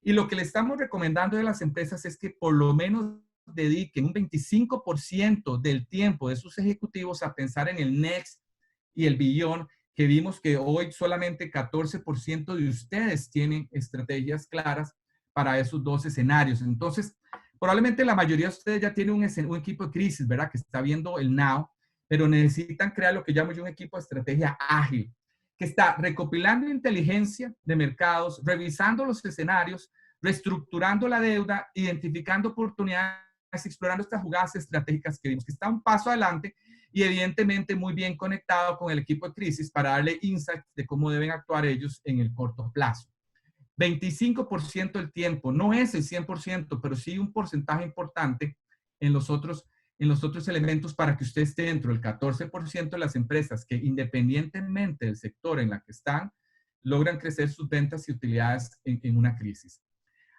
Y lo que le estamos recomendando de las empresas es que por lo menos dediquen un 25% del tiempo de sus ejecutivos a pensar en el next y el beyond, que vimos que hoy solamente 14% de ustedes tienen estrategias claras para esos dos escenarios. Entonces, probablemente la mayoría de ustedes ya tienen un equipo de crisis, ¿verdad? Que está viendo el now, pero necesitan crear lo que llamo yo un equipo de estrategia ágil, que está recopilando inteligencia de mercados, revisando los escenarios, reestructurando la deuda, identificando oportunidades, explorando estas jugadas estratégicas que vimos, que está un paso adelante y evidentemente muy bien conectado con el equipo de crisis para darle insights de cómo deben actuar ellos en el corto plazo. 25% del tiempo, no es el 100%, pero sí un porcentaje importante en los otros elementos para que usted esté dentro del 14% de las empresas que independientemente del sector en la que están, logran crecer sus ventas y utilidades en una crisis.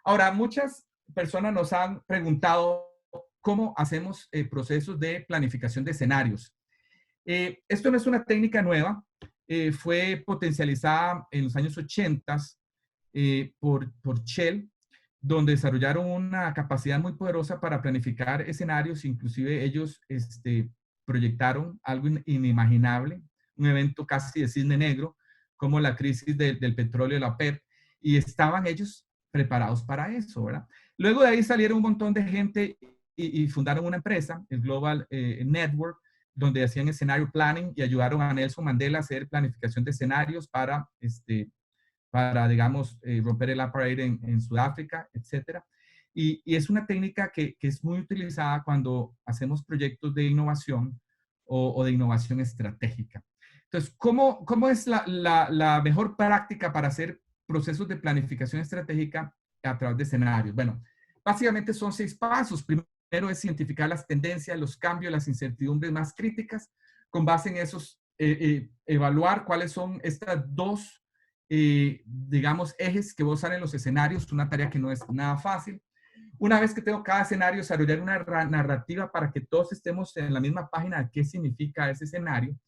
Ahora, muchas personas nos han preguntado cómo hacemos procesos de planificación de escenarios. Esto no es una técnica nueva, fue potencializada en los años 80 por Shell, donde desarrollaron una capacidad muy poderosa para planificar escenarios. Inclusive ellos proyectaron algo inimaginable, un evento casi de cisne negro, como la crisis del petróleo y la OPEP, y estaban ellos preparados para eso, ¿verdad? Luego de ahí salieron un montón de gente y fundaron una empresa, el Global Network, donde hacían escenario planning y ayudaron a Nelson Mandela a hacer planificación de escenarios para digamos, romper el apartheid en Sudáfrica, etcétera. Y es una técnica que es muy utilizada cuando hacemos proyectos de innovación o de innovación estratégica. Entonces, ¿cómo es la mejor práctica para hacer procesos de planificación estratégica a través de escenarios? Bueno, básicamente son 6 pasos. Primero es identificar las tendencias, los cambios, las incertidumbres más críticas. Con base en esos, evaluar cuáles son estas dos digamos, ejes que voy a usar en los escenarios, una tarea que no es nada fácil. Una vez que tengo cada escenario, desarrollar una narrativa para que todos estemos en la misma página de qué significa ese escenario.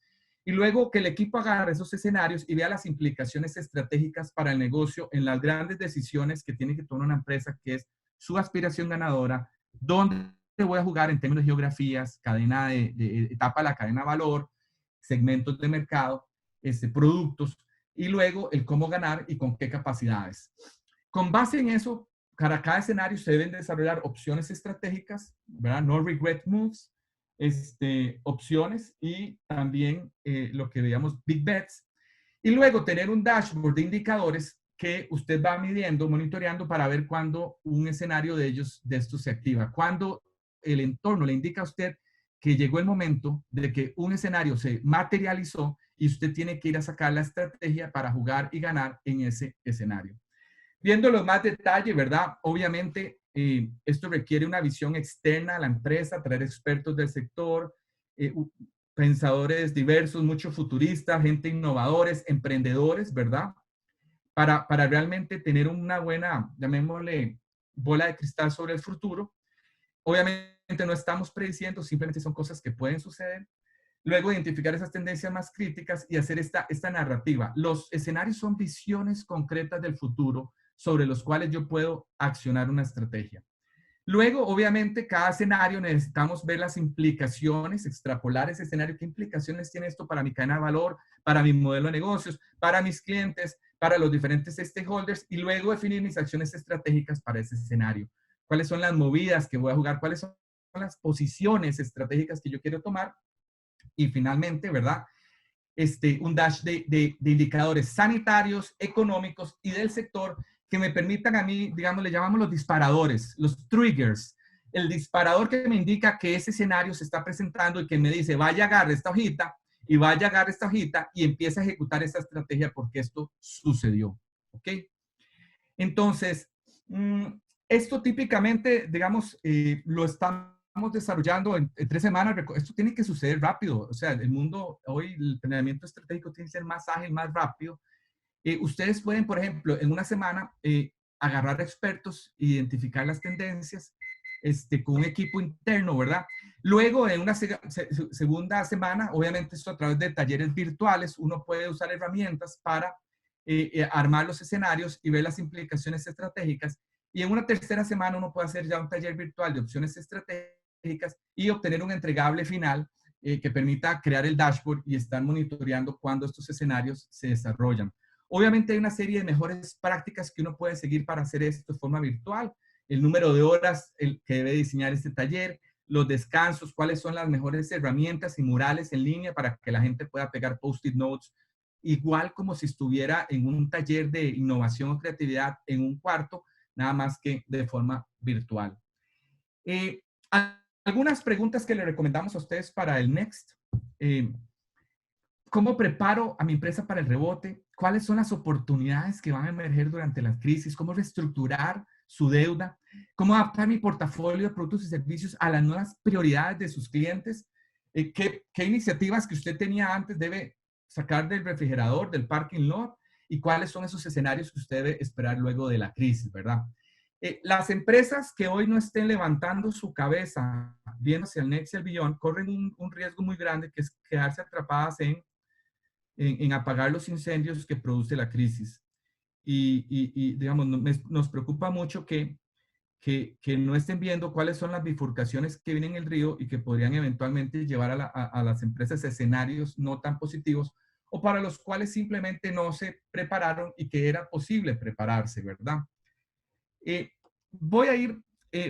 Y luego que el equipo agarre esos escenarios y vea las implicaciones estratégicas para el negocio en las grandes decisiones que tiene que tomar una empresa, que es su aspiración ganadora, dónde voy a jugar en términos de geografías, cadena de etapa de la cadena de valor, segmentos de mercado, productos, y luego el cómo ganar y con qué capacidades. Con base en eso, para cada escenario se deben desarrollar opciones estratégicas, ¿verdad? No regret moves, opciones y también lo que veíamos big bets. Y luego tener un dashboard de indicadores que usted va midiendo, monitoreando para ver cuándo un escenario de estos se activa. Cuando el entorno le indica a usted que llegó el momento de que un escenario se materializó y usted tiene que ir a sacar la estrategia para jugar y ganar en ese escenario. Viéndolo más detalle, ¿verdad? Obviamente, esto requiere una visión externa a la empresa, traer expertos del sector, pensadores diversos, muchos futuristas, gente innovadores, emprendedores, ¿verdad? Para realmente tener una buena, llamémosle, bola de cristal sobre el futuro. Obviamente no estamos prediciendo, simplemente son cosas que pueden suceder. Luego identificar esas tendencias más críticas y hacer esta narrativa. Los escenarios son visiones concretas del futuro sobre los cuales yo puedo accionar una estrategia. Luego, obviamente, cada escenario necesitamos ver las implicaciones, extrapolar ese escenario. ¿Qué implicaciones tiene esto para mi cadena de valor, para mi modelo de negocios, para mis clientes, para los diferentes stakeholders? Y luego definir mis acciones estratégicas para ese escenario. ¿Cuáles son las movidas que voy a jugar? ¿Cuáles son las posiciones estratégicas que yo quiero tomar? Y finalmente, ¿verdad? Un dash de indicadores sanitarios, económicos y del sector que me permitan a mí, digamos, le llamamos los disparadores, los triggers. El disparador que me indica que ese escenario se está presentando y que me dice, vaya, agarre esta hojita y vaya, agarre esta hojita y empieza a ejecutar esta estrategia porque esto sucedió. ¿Ok? Entonces, esto típicamente, digamos, lo estamos desarrollando en 3 semanas. Esto tiene que suceder rápido. O sea, el mundo hoy, el planeamiento estratégico tiene que ser más ágil, más rápido. Ustedes pueden, por ejemplo, en una semana agarrar expertos, identificar las tendencias con un equipo interno, ¿verdad? Luego, en una segunda semana, obviamente esto a través de talleres virtuales, uno puede usar herramientas para armar los escenarios y ver las implicaciones estratégicas. Y en una tercera semana uno puede hacer ya un taller virtual de opciones estratégicas y obtener un entregable final que permita crear el dashboard y estar monitoreando cuando estos escenarios se desarrollan. Obviamente hay una serie de mejores prácticas que uno puede seguir para hacer esto de forma virtual. El número de horas que debe diseñar este taller, los descansos, cuáles son las mejores herramientas y murales en línea para que la gente pueda pegar post-it notes, igual como si estuviera en un taller de innovación o creatividad en un cuarto, nada más que de forma virtual. Algunas preguntas que le recomendamos a ustedes para el Next. ¿Cómo preparo a mi empresa para el rebote? ¿Cuáles son las oportunidades que van a emerger durante la crisis? ¿Cómo reestructurar su deuda? ¿Cómo adaptar mi portafolio de productos y servicios a las nuevas prioridades de sus clientes? ¿Qué iniciativas que usted tenía antes debe sacar del refrigerador, del parking lot? ¿Y cuáles son esos escenarios que usted debe esperar luego de la crisis, verdad? Las empresas que hoy no estén levantando su cabeza, viendo hacia el next y el beyond, corren un riesgo muy grande que es quedarse atrapadas en apagar los incendios que produce la crisis. Y digamos, nos preocupa mucho que no estén viendo cuáles son las bifurcaciones que vienen en el río y que podrían eventualmente llevar a las empresas a escenarios no tan positivos o para los cuales simplemente no se prepararon y que era posible prepararse, ¿verdad? Voy a ir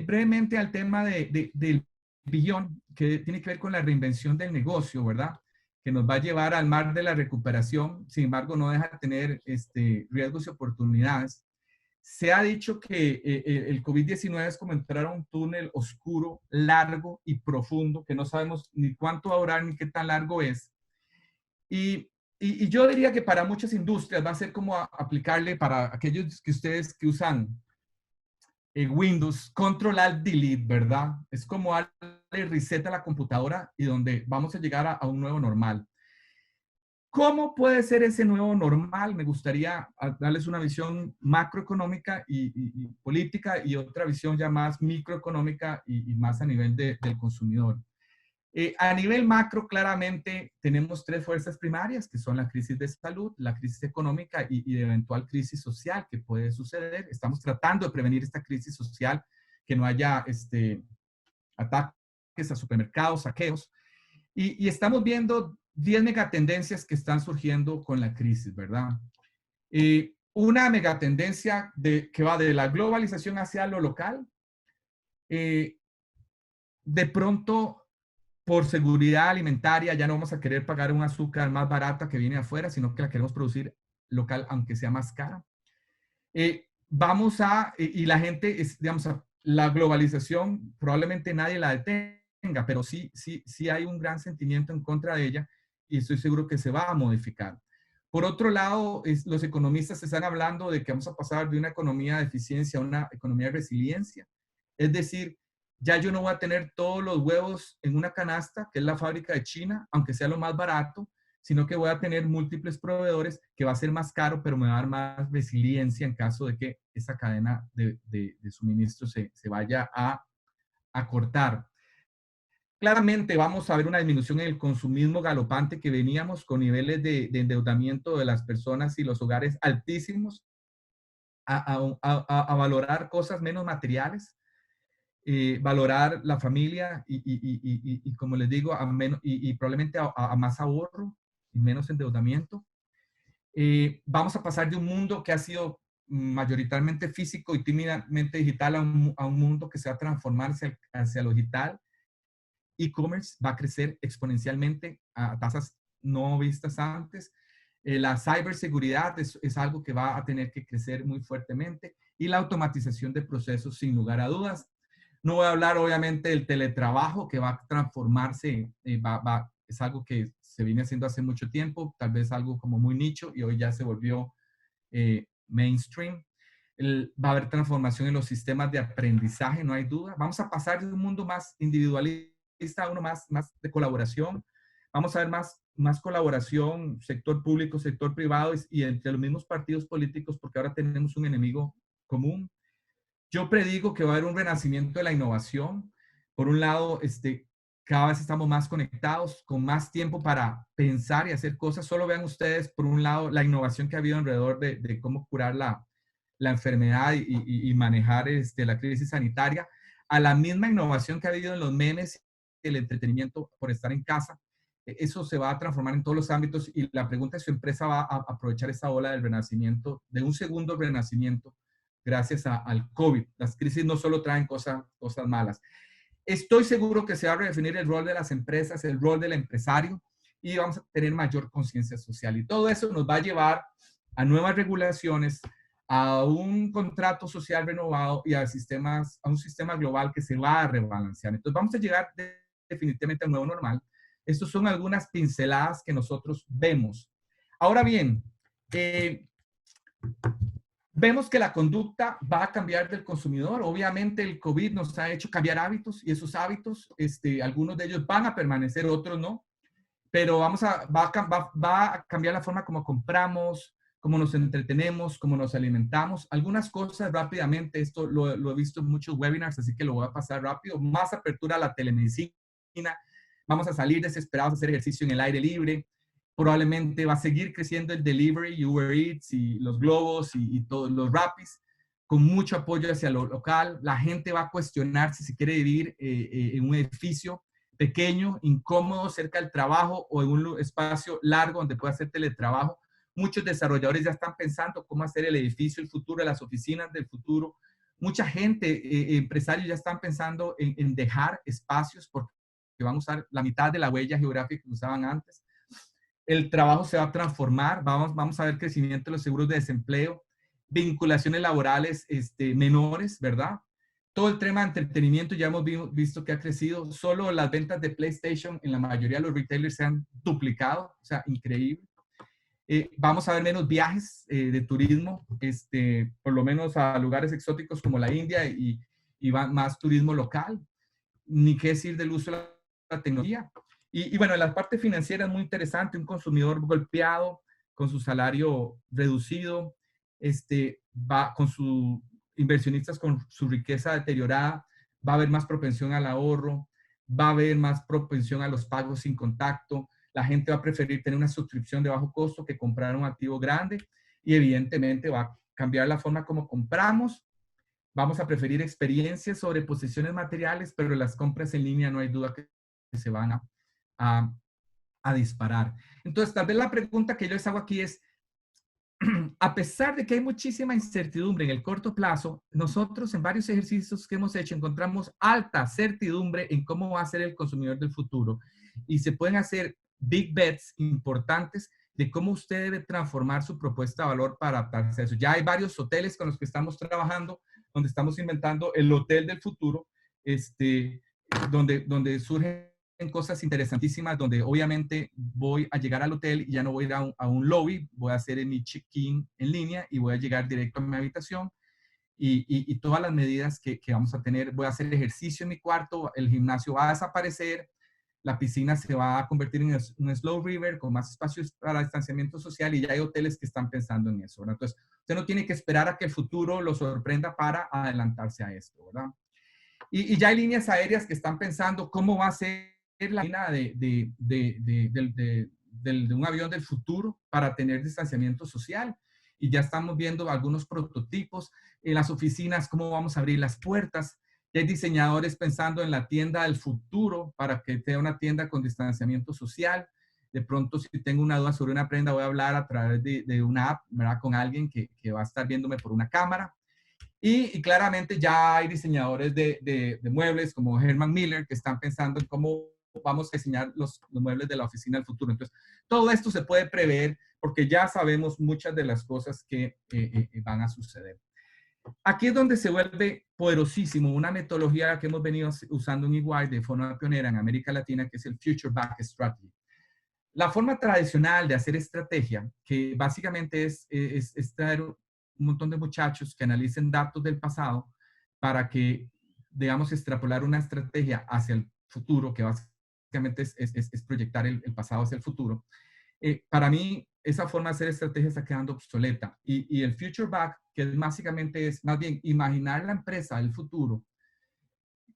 brevemente al tema del billón, que tiene que ver con la reinvención del negocio, ¿verdad? Que nos va a llevar al mar de la recuperación, sin embargo, no deja de tener riesgos y oportunidades. Se ha dicho que el COVID-19 es como entrar a un túnel oscuro, largo y profundo, que no sabemos ni cuánto va a durar ni qué tan largo es. Y yo diría que para muchas industrias va a ser como aplicarle para aquellos que ustedes que usan Windows, Control Alt Delete, ¿verdad? Es como darle reset a la computadora y donde vamos a llegar a un nuevo normal. ¿Cómo puede ser ese nuevo normal? Me gustaría darles una visión macroeconómica y política y otra visión ya más microeconómica y más a nivel del consumidor. A nivel macro, claramente tenemos 3 fuerzas primarias, que son la crisis de salud, la crisis económica y de eventual crisis social que puede suceder. Estamos tratando de prevenir esta crisis social, que no haya ataques a supermercados, saqueos. Y estamos viendo 10 megatendencias que están surgiendo con la crisis, ¿verdad? una megatendencia que va de la globalización hacia lo local. De pronto, por seguridad alimentaria, ya no vamos a querer pagar un azúcar más barata que viene de afuera, sino que la queremos producir local, aunque sea más cara. Y la gente, digamos, la globalización, probablemente nadie la detenga, pero sí hay un gran sentimiento en contra de ella y estoy seguro que se va a modificar. Por otro lado, los economistas están hablando de que vamos a pasar de una economía de eficiencia a una economía de resiliencia. Es decir, ya yo no voy a tener todos los huevos en una canasta, que es la fábrica de China, aunque sea lo más barato, sino que voy a tener múltiples proveedores, que va a ser más caro, pero me va a dar más resiliencia en caso de que esa cadena de suministro se vaya a cortar. Claramente vamos a ver una disminución en el consumismo galopante que veníamos con niveles de endeudamiento de las personas y los hogares altísimos, a valorar cosas menos materiales, valorar la familia y como les digo, probablemente a más ahorro y menos endeudamiento. Vamos a pasar de un mundo que ha sido mayoritariamente físico y tímidamente digital a un mundo que se va a transformarse hacia lo digital. E-commerce va a crecer exponencialmente a tasas no vistas antes. La ciberseguridad es algo que va a tener que crecer muy fuertemente y la automatización de procesos sin lugar a dudas. No voy a hablar obviamente del teletrabajo que va a transformarse, es algo que se viene haciendo hace mucho tiempo, tal vez algo como muy nicho y hoy ya se volvió mainstream. Va a haber transformación en los sistemas de aprendizaje, no hay duda. Vamos a pasar de un mundo más individualista a uno más de colaboración. Vamos a ver más colaboración, sector público, sector privado y entre los mismos partidos políticos, porque ahora tenemos un enemigo común. Yo predigo que va a haber un renacimiento de la innovación. Por un lado, cada vez estamos más conectados, con más tiempo para pensar y hacer cosas. Solo vean ustedes, por un lado, la innovación que ha habido alrededor de cómo curar la enfermedad y manejar la crisis sanitaria, a la misma innovación que ha habido en los memes, el entretenimiento por estar en casa. Eso se va a transformar en todos los ámbitos y la pregunta es si su empresa va a aprovechar esa ola del renacimiento, de un segundo renacimiento, gracias al COVID. Las crisis no solo traen cosas malas. Estoy seguro que se va a redefinir el rol de las empresas, el rol del empresario y vamos a tener mayor conciencia social. Y todo eso nos va a llevar a nuevas regulaciones, a un contrato social renovado y a un sistema global que se va a rebalancear. Entonces vamos a llegar definitivamente al nuevo normal. Estas son algunas pinceladas que nosotros vemos. Ahora bien, vemos que la conducta va a cambiar del consumidor. Obviamente el COVID nos ha hecho cambiar hábitos y esos hábitos, algunos de ellos van a permanecer, otros no. Pero va a cambiar la forma como compramos, cómo nos entretenemos, cómo nos alimentamos. Algunas cosas rápidamente, esto lo he visto en muchos webinars, así que lo voy a pasar rápido. Más apertura a la telemedicina. Vamos a salir desesperados a hacer ejercicio en el aire libre. Probablemente va a seguir creciendo el delivery, Uber Eats y los globos y todos los Rapis, con mucho apoyo hacia lo local. La gente va a cuestionar si se quiere vivir en un edificio pequeño, incómodo, cerca del trabajo o en un espacio largo donde pueda hacer teletrabajo. Muchos desarrolladores ya están pensando cómo hacer el edificio del futuro, las oficinas del futuro. Mucha gente, empresarios ya están pensando en dejar espacios porque van a usar la mitad de la huella geográfica que usaban antes. El trabajo se va a transformar, vamos a ver crecimiento de los seguros de desempleo, vinculaciones laborales menores, ¿verdad? Todo el tema de entretenimiento ya hemos visto que ha crecido. Solo las ventas de PlayStation en la mayoría de los retailers se han duplicado, o sea, increíble. Vamos a ver menos viajes de turismo, por lo menos a lugares exóticos como la India y más turismo local. Ni qué decir del uso de la tecnología. Y bueno, la parte financiera es muy interesante, un consumidor golpeado, con su salario reducido, va con sus inversionistas con su riqueza deteriorada, va a haber más propensión al ahorro, va a haber más propensión a los pagos sin contacto, la gente va a preferir tener una suscripción de bajo costo que comprar un activo grande y evidentemente va a cambiar la forma como compramos. Vamos a preferir experiencias sobre posesiones materiales, pero las compras en línea no hay duda que se van a disparar. Entonces, tal vez la pregunta que yo les hago aquí es, a pesar de que hay muchísima incertidumbre en el corto plazo, nosotros en varios ejercicios que hemos hecho encontramos alta certidumbre en cómo va a ser el consumidor del futuro y se pueden hacer big bets importantes de cómo usted debe transformar su propuesta de valor para adaptarse a eso. Ya hay varios hoteles con los que estamos trabajando, donde estamos inventando el hotel del futuro, donde surgen cosas interesantísimas, donde obviamente voy a llegar al hotel y ya no voy a ir a un lobby, voy a hacer mi check-in en línea y voy a llegar directo a mi habitación y todas las medidas que vamos a tener. Voy a hacer ejercicio en mi cuarto, el gimnasio va a desaparecer, la piscina se va a convertir en un slow river con más espacios para distanciamiento social y ya hay hoteles que están pensando en eso, ¿verdad? Entonces, usted no tiene que esperar a que el futuro lo sorprenda para adelantarse a esto, ¿verdad? Y ya hay líneas aéreas que están pensando cómo va a ser la línea de un avión del futuro para tener distanciamiento social. Y ya estamos viendo algunos prototipos en las oficinas, cómo vamos a abrir las puertas. Ya hay diseñadores pensando en la tienda del futuro para que sea una tienda con distanciamiento social. De pronto, si tengo una duda sobre una prenda, voy a hablar a través de una app, ¿verdad? Con alguien que va a estar viéndome por una cámara. Y claramente ya hay diseñadores de muebles como Herman Miller que están pensando en cómo vamos a diseñar los muebles de la oficina del futuro. Entonces, todo esto se puede prever porque ya sabemos muchas de las cosas que van a suceder. Aquí es donde se vuelve poderosísimo una metodología que hemos venido usando en EY de forma pionera en América Latina, que es el Future Back Strategy. La forma tradicional de hacer estrategia, que básicamente es traer un montón de muchachos que analicen datos del pasado para que, digamos, extrapolar una estrategia hacia el futuro, que básicamente es proyectar el pasado hacia el futuro. Para mí, esa forma de hacer estrategia está quedando obsoleta. Y el Future Back, que básicamente es más bien imaginar la empresa del futuro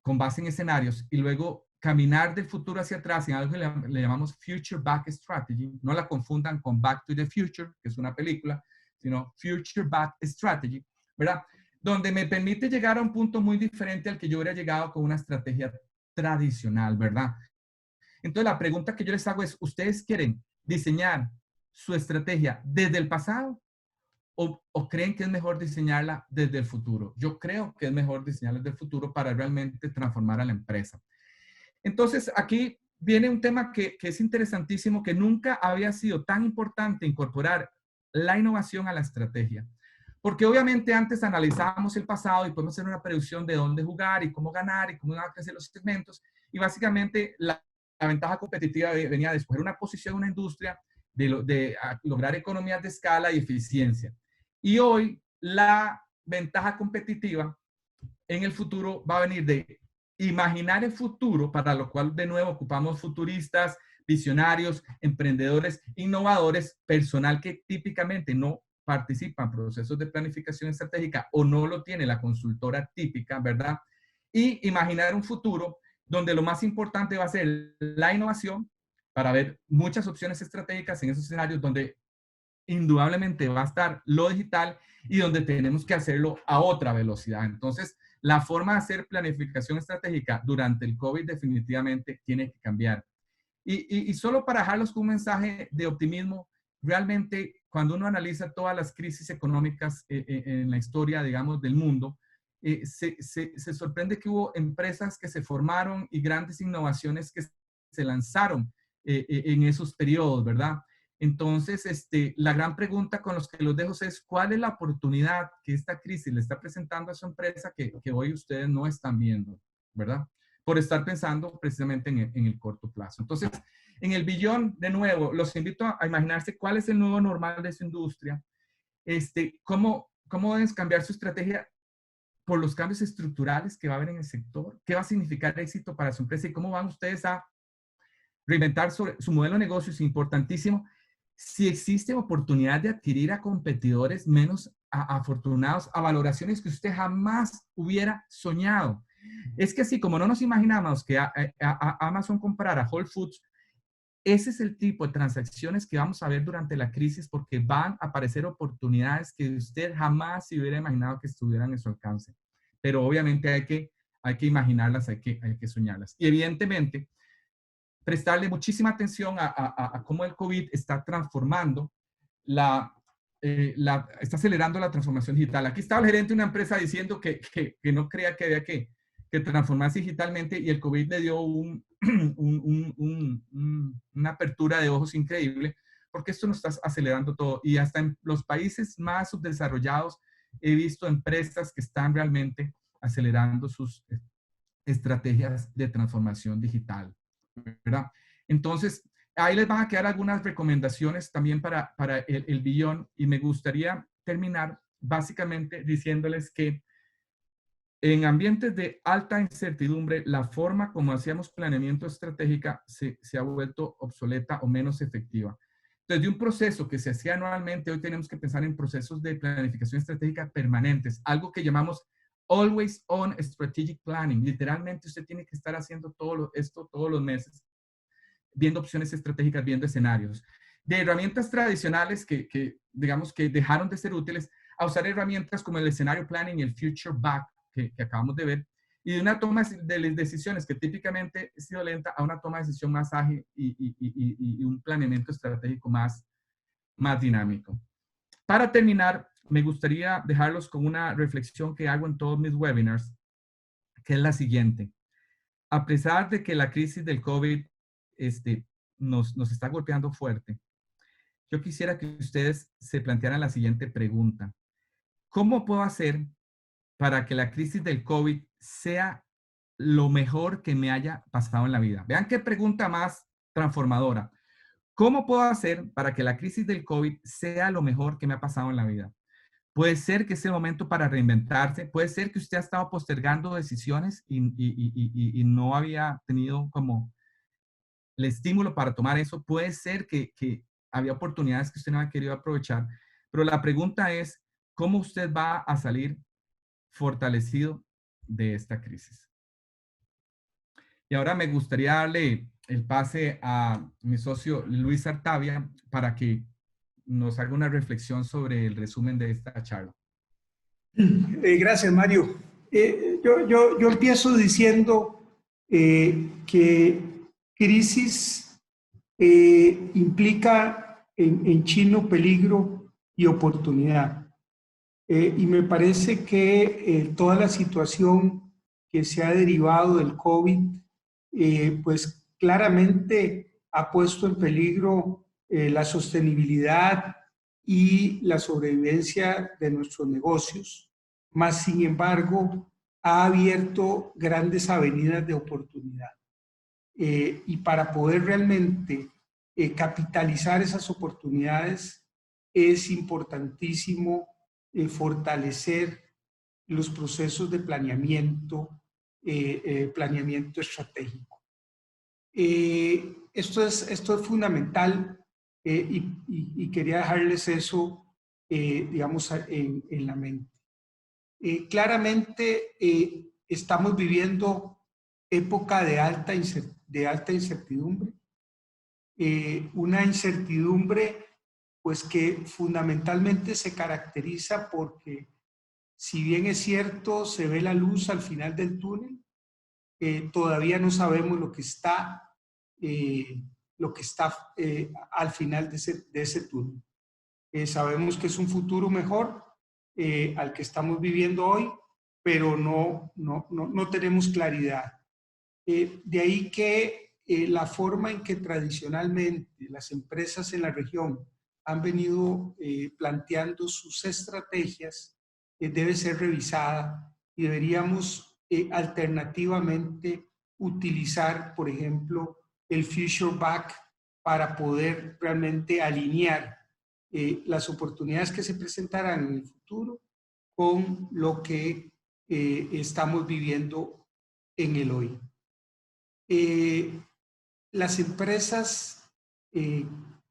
con base en escenarios y luego caminar del futuro hacia atrás en algo que le llamamos Future Back Strategy. No la confundan con Back to the Future, que es una película, sino Future Back Strategy, ¿verdad? Donde me permite llegar a un punto muy diferente al que yo hubiera llegado con una estrategia tradicional, ¿verdad? Entonces la pregunta que yo les hago es, ¿ustedes quieren diseñar su estrategia desde el pasado o creen que es mejor diseñarla desde el futuro? Yo creo que es mejor diseñarla desde el futuro para realmente transformar a la empresa. Entonces, aquí viene un tema que es interesantísimo, que nunca había sido tan importante incorporar la innovación a la estrategia. Porque obviamente antes analizábamos el pasado y podemos hacer una predicción de dónde jugar y cómo ganar y cómo van a crecer los segmentos. Y básicamente la ventaja competitiva venía de escoger una posición en una industria, de lograr economías de escala y eficiencia. Y hoy la ventaja competitiva en el futuro va a venir de imaginar el futuro, para lo cual de nuevo ocupamos futuristas, visionarios, emprendedores, innovadores, personal que típicamente no participa en procesos de planificación estratégica o no lo tiene la consultora típica, ¿verdad? Y imaginar un futuro donde lo más importante va a ser la innovación para ver muchas opciones estratégicas en esos escenarios donde indudablemente va a estar lo digital y donde tenemos que hacerlo a otra velocidad. Entonces, la forma de hacer planificación estratégica durante el COVID definitivamente tiene que cambiar. Y solo para dejarlos con un mensaje de optimismo, realmente cuando uno analiza todas las crisis económicas en la historia, digamos, del mundo, se sorprende que hubo empresas que se formaron y grandes innovaciones que se lanzaron en esos periodos, ¿verdad? Entonces, la gran pregunta con los que los dejo es, ¿cuál es la oportunidad que esta crisis le está presentando a su empresa que hoy ustedes no están viendo, ¿verdad? Por estar pensando precisamente en el corto plazo. Entonces, en el billón, de nuevo, los invito a imaginarse cuál es el nuevo normal de su industria, cómo deben cambiar su estrategia por los cambios estructurales que va a haber en el sector, qué va a significar éxito para su empresa y cómo van ustedes a reinventar su modelo de negocio. Es importantísimo. Si existe oportunidad de adquirir a competidores menos afortunados a valoraciones que usted jamás hubiera soñado. Es que así como no nos imaginamos que Amazon comprara Whole Foods, ese es el tipo de transacciones que vamos a ver durante la crisis porque van a aparecer oportunidades que usted jamás se hubiera imaginado que estuvieran en su alcance. Pero obviamente hay que imaginarlas, hay que soñarlas. Y evidentemente, prestarle muchísima atención a cómo el COVID está transformando la está acelerando la transformación digital. Aquí estaba el gerente de una empresa diciendo que no creía que había que transformarse digitalmente y el COVID le dio una apertura de ojos increíble porque esto nos está acelerando todo. Y hasta en los países más subdesarrollados he visto empresas que están realmente acelerando sus estrategias de transformación digital, ¿verdad? Entonces, ahí les van a quedar algunas recomendaciones también para el billón y me gustaría terminar básicamente diciéndoles que en ambientes de alta incertidumbre, la forma como hacíamos planeamiento estratégica se ha vuelto obsoleta o menos efectiva. Entonces, de un proceso que se hacía anualmente, hoy tenemos que pensar en procesos de planificación estratégica permanentes, algo que llamamos always on strategic planning. Literalmente, usted tiene que estar haciendo esto todos los meses, viendo opciones estratégicas, viendo escenarios. De herramientas tradicionales digamos que dejaron de ser útiles a usar herramientas como el escenario planning y el future back que acabamos de ver, y de una toma de decisiones que típicamente ha sido lenta a una toma de decisión más ágil y un planeamiento estratégico más dinámico. Para terminar, me gustaría dejarlos con una reflexión que hago en todos mis webinars, que es la siguiente. A pesar de que la crisis del COVID nos está golpeando fuerte, yo quisiera que ustedes se plantearan la siguiente pregunta. ¿Cómo puedo hacer para que la crisis del COVID sea lo mejor que me haya pasado en la vida? Vean qué pregunta más transformadora. ¿Cómo puedo hacer para que la crisis del COVID sea lo mejor que me ha pasado en la vida? Puede ser que sea el momento para reinventarse, puede ser que usted ha estado postergando decisiones y no había tenido como el estímulo para tomar eso, puede ser que había oportunidades que usted no había querido aprovechar, pero la pregunta es, ¿cómo usted va a salir fortalecido de esta crisis? Y ahora me gustaría darle el pase a mi socio Luis Artavia para que nos haga una reflexión sobre el resumen de esta charla. Gracias, Mario. Yo empiezo diciendo que crisis implica en chino peligro y oportunidad. Y me parece que toda la situación que se ha derivado del COVID, pues claramente ha puesto en peligro la sostenibilidad y la sobrevivencia de nuestros negocios, más sin embargo ha abierto grandes avenidas de oportunidad. Y para poder realmente capitalizar esas oportunidades es importantísimo fortalecer los procesos de planeamiento estratégico. Esto es fundamental y quería dejarles eso, digamos, en la mente. Claramente estamos viviendo época de alta incertidumbre, una incertidumbre pues que fundamentalmente se caracteriza porque si bien es cierto se ve la luz al final del túnel, todavía no sabemos lo que está al final de ese túnel. Sabemos que es un futuro mejor al que estamos viviendo hoy, pero no tenemos claridad. De ahí que la forma en que tradicionalmente las empresas en la región han venido planteando sus estrategias debe ser revisada y deberíamos alternativamente utilizar, por ejemplo, el Future Back para poder realmente alinear las oportunidades que se presentarán en el futuro con lo que estamos viviendo en el hoy. Las empresas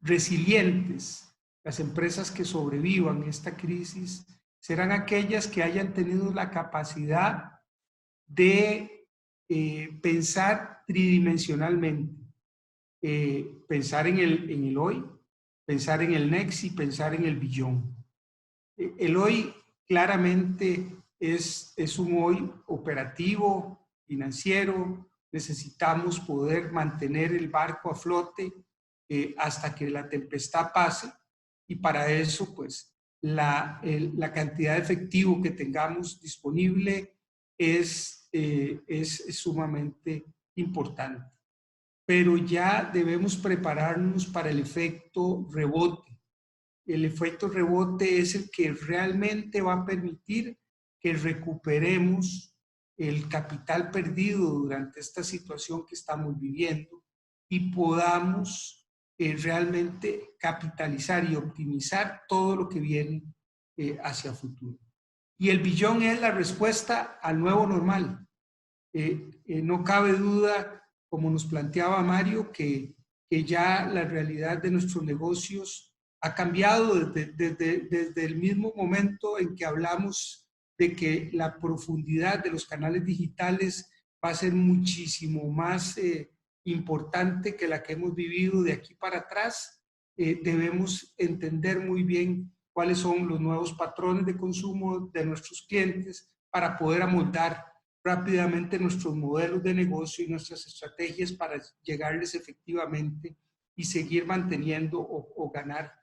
resilientes, las empresas que sobrevivan esta crisis, serán aquellas que hayan tenido la capacidad de pensar tridimensionalmente, pensar en el hoy, pensar en el next y pensar en el beyond. El hoy claramente es un hoy operativo, financiero. Necesitamos poder mantener el barco a flote hasta que la tempestad pase y para eso pues la cantidad de efectivo que tengamos disponible es sumamente importante. Pero ya debemos prepararnos para el efecto rebote. El efecto rebote es el que realmente va a permitir que recuperemos el capital perdido durante esta situación que estamos viviendo y podamos realmente capitalizar y optimizar todo lo que viene hacia futuro. Y el billón es la respuesta al nuevo normal. No cabe duda, como nos planteaba Mario, que ya la realidad de nuestros negocios ha cambiado desde el mismo momento en que hablamos de que la profundidad de los canales digitales va a ser muchísimo más importante que la que hemos vivido de aquí para atrás. Debemos entender muy bien cuáles son los nuevos patrones de consumo de nuestros clientes para poder amoldar rápidamente nuestros modelos de negocio y nuestras estrategias para llegarles efectivamente y seguir manteniendo o ganar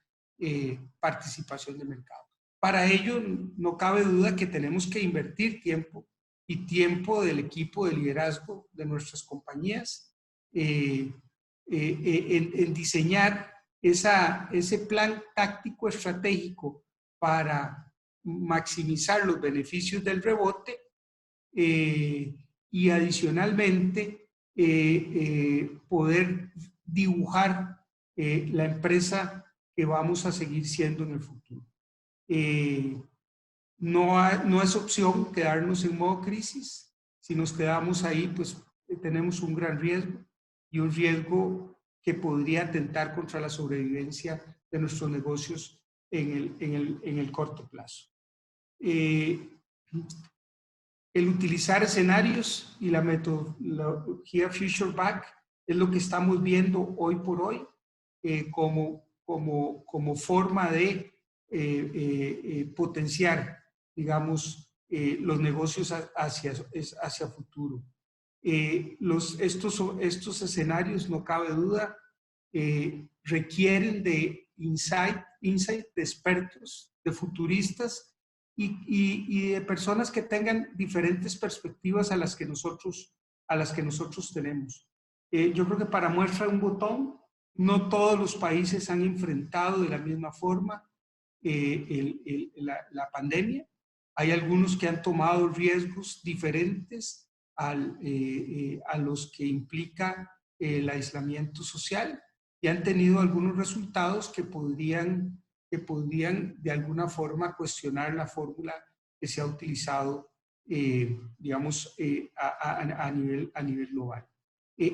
participación de mercado. Para ello, no cabe duda que tenemos que invertir tiempo y tiempo del equipo de liderazgo de nuestras compañías en diseñar ese plan táctico estratégico para maximizar los beneficios del rebote y adicionalmente poder dibujar la empresa que vamos a seguir siendo en el futuro. No es opción quedarnos en modo crisis. Si nos quedamos ahí, pues tenemos un gran riesgo y un riesgo que podría atentar contra la sobrevivencia de nuestros negocios en el corto plazo. El utilizar escenarios y la metodología Future Back es lo que estamos viendo hoy por hoy como forma de potenciar, digamos, los negocios hacia futuro. Estos escenarios, no cabe duda, requieren de insight de expertos, de futuristas y de personas que tengan diferentes perspectivas a las que nosotros tenemos. Yo creo que para muestra un botón, no todos los países han enfrentado de la misma forma la pandemia. Hay algunos que han tomado riesgos diferentes a los que implica el aislamiento social y han tenido algunos resultados que podrían de alguna forma cuestionar la fórmula que se ha utilizado, digamos, a nivel global.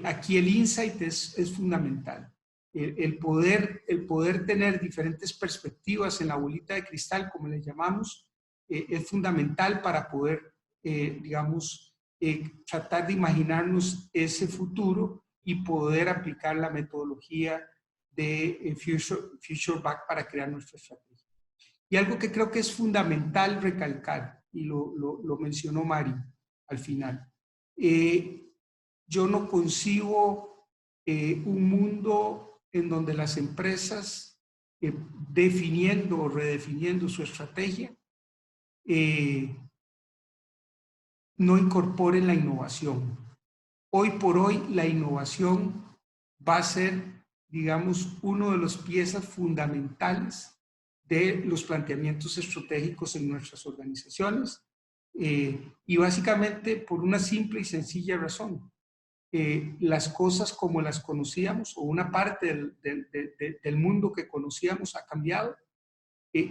Aquí el insight es fundamental. El poder tener diferentes perspectivas en la bolita de cristal, como le llamamos, es fundamental para poder, digamos, tratar de imaginarnos ese futuro y poder aplicar la metodología de Future Back para crear nuestra estrategia. Y algo que creo que es fundamental recalcar, y lo mencionó Mari al final, yo no concibo un mundo en donde las empresas definiendo o redefiniendo su estrategia no incorporen la innovación. Hoy por hoy la innovación va a ser, digamos, uno de las piezas fundamentales de los planteamientos estratégicos en nuestras organizaciones y básicamente por una simple y sencilla razón. Las cosas como las conocíamos o una parte del mundo que conocíamos ha cambiado.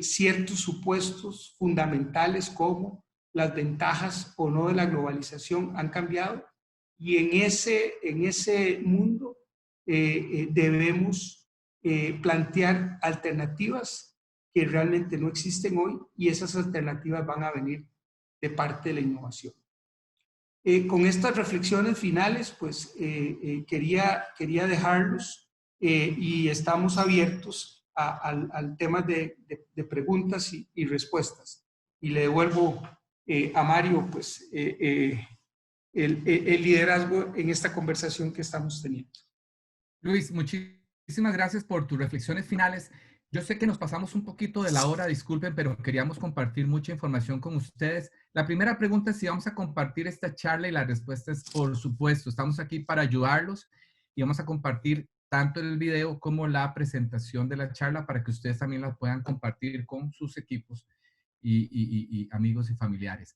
Ciertos supuestos fundamentales como las ventajas o no de la globalización han cambiado y en ese mundo debemos plantear alternativas que realmente no existen hoy y esas alternativas van a venir de parte de la innovación. Con estas reflexiones finales, pues quería dejarlos y estamos abiertos al tema de preguntas y respuestas. Y le devuelvo a Mario pues, el liderazgo en esta conversación que estamos teniendo. Luis, muchísimas gracias por tus reflexiones finales. Yo sé que nos pasamos un poquito de la hora, disculpen, pero queríamos compartir mucha información con ustedes. La primera pregunta es si vamos a compartir esta charla y la respuesta es por supuesto. Estamos aquí para ayudarlos y vamos a compartir tanto el video como la presentación de la charla para que ustedes también la puedan compartir con sus equipos y amigos y familiares.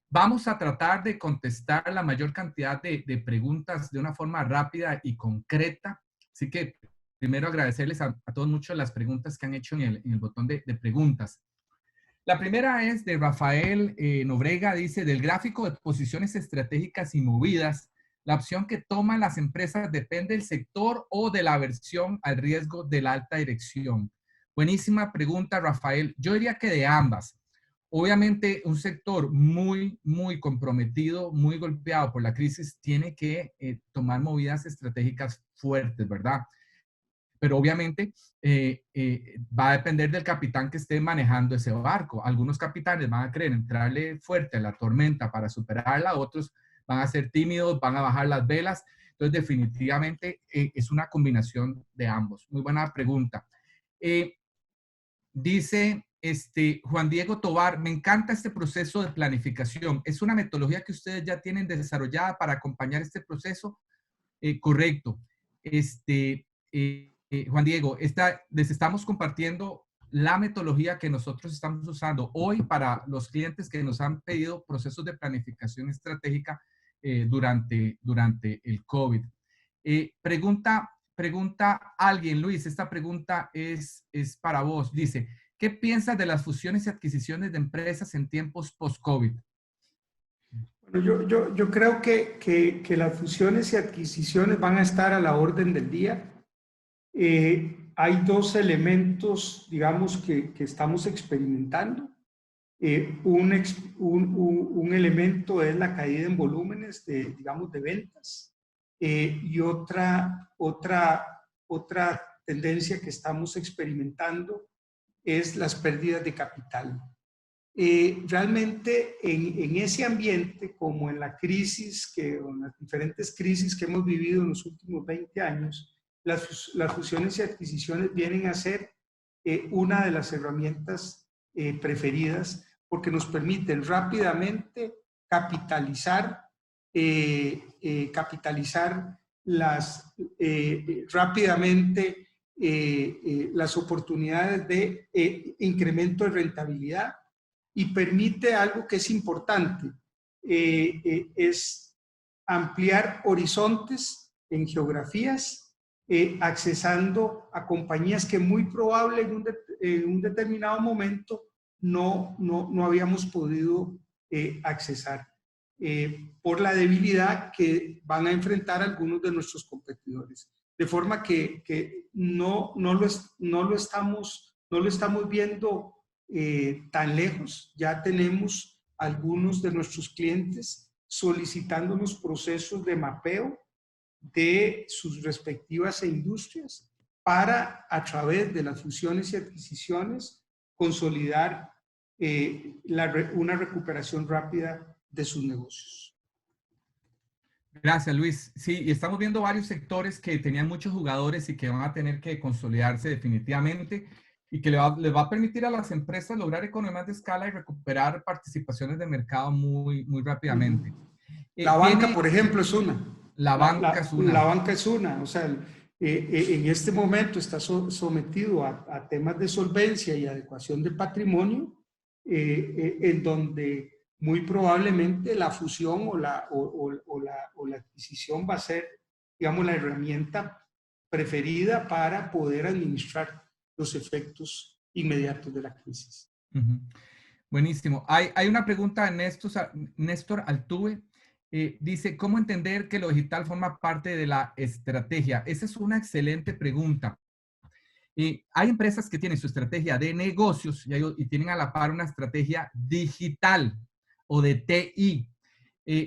Vamos a tratar de contestar la mayor cantidad de preguntas de una forma rápida y concreta. Así que primero agradecerles a todos mucho las preguntas que han hecho en el botón de preguntas. La primera es de Rafael Nobrega, dice, del gráfico de posiciones estratégicas y movidas, la opción que toman las empresas depende del sector o de la aversión al riesgo de la alta dirección. Buenísima pregunta, Rafael. Yo diría que de ambas. Obviamente, un sector muy comprometido, muy golpeado por la crisis, tiene que tomar movidas estratégicas fuertes, ¿verdad? Pero obviamente va a depender del capitán que esté manejando ese barco. Algunos capitanes van a querer entrarle fuerte a la tormenta para superarla, otros van a ser tímidos, van a bajar las velas. Entonces, definitivamente es una combinación de ambos. Muy buena pregunta. Dice Juan Diego Tobar, me encanta este proceso de planificación. ¿Es una metodología que ustedes ya tienen desarrollada para acompañar este proceso? Correcto. Juan Diego, les estamos compartiendo la metodología que nosotros estamos usando hoy para los clientes que nos han pedido procesos de planificación estratégica durante el COVID. Pregunta alguien, Luis, esta pregunta es para vos. Dice, ¿qué piensas de las fusiones y adquisiciones de empresas en tiempos post-COVID? Bueno, yo creo que las fusiones y adquisiciones van a estar a la orden del día. Hay dos elementos, digamos, que estamos experimentando. Un elemento es la caída en volúmenes digamos, de ventas. Y otra tendencia que estamos experimentando es las pérdidas de capital. Realmente en ese ambiente, como en la crisis, en las diferentes crisis que hemos vivido en los últimos 20 años, las fusiones y adquisiciones vienen a ser una de las herramientas preferidas porque nos permiten rápidamente capitalizar rápidamente las oportunidades de incremento de rentabilidad y permite algo que es importante, es ampliar horizontes en geografías, accesando a compañías que muy probable en un determinado momento no habíamos podido accesar por la debilidad que van a enfrentar algunos de nuestros competidores. De forma que no lo estamos viendo tan lejos. Ya tenemos algunos de nuestros clientes solicitándonos procesos de mapeo de sus respectivas industrias para, a través de las fusiones y adquisiciones, consolidar una recuperación rápida de sus negocios. Gracias, Luis. Sí, y estamos viendo varios sectores que tenían muchos jugadores y que van a tener que consolidarse definitivamente y que les va a permitir a las empresas lograr economías de escala y recuperar participaciones de mercado muy rápidamente. La banca, por ejemplo, es una. La banca es una. La banca es una. O sea, en este momento está sometido a temas de solvencia y adecuación de patrimonio, en donde muy probablemente la fusión o la adquisición va a ser, digamos, la herramienta preferida para poder administrar los efectos inmediatos de la crisis. Buenísimo. Hay una pregunta de Néstor Altuve. Dice, ¿cómo entender que lo digital forma parte de la estrategia? Esa es una excelente pregunta. Hay empresas que tienen su estrategia de negocios y tienen a la par una estrategia digital o de TI.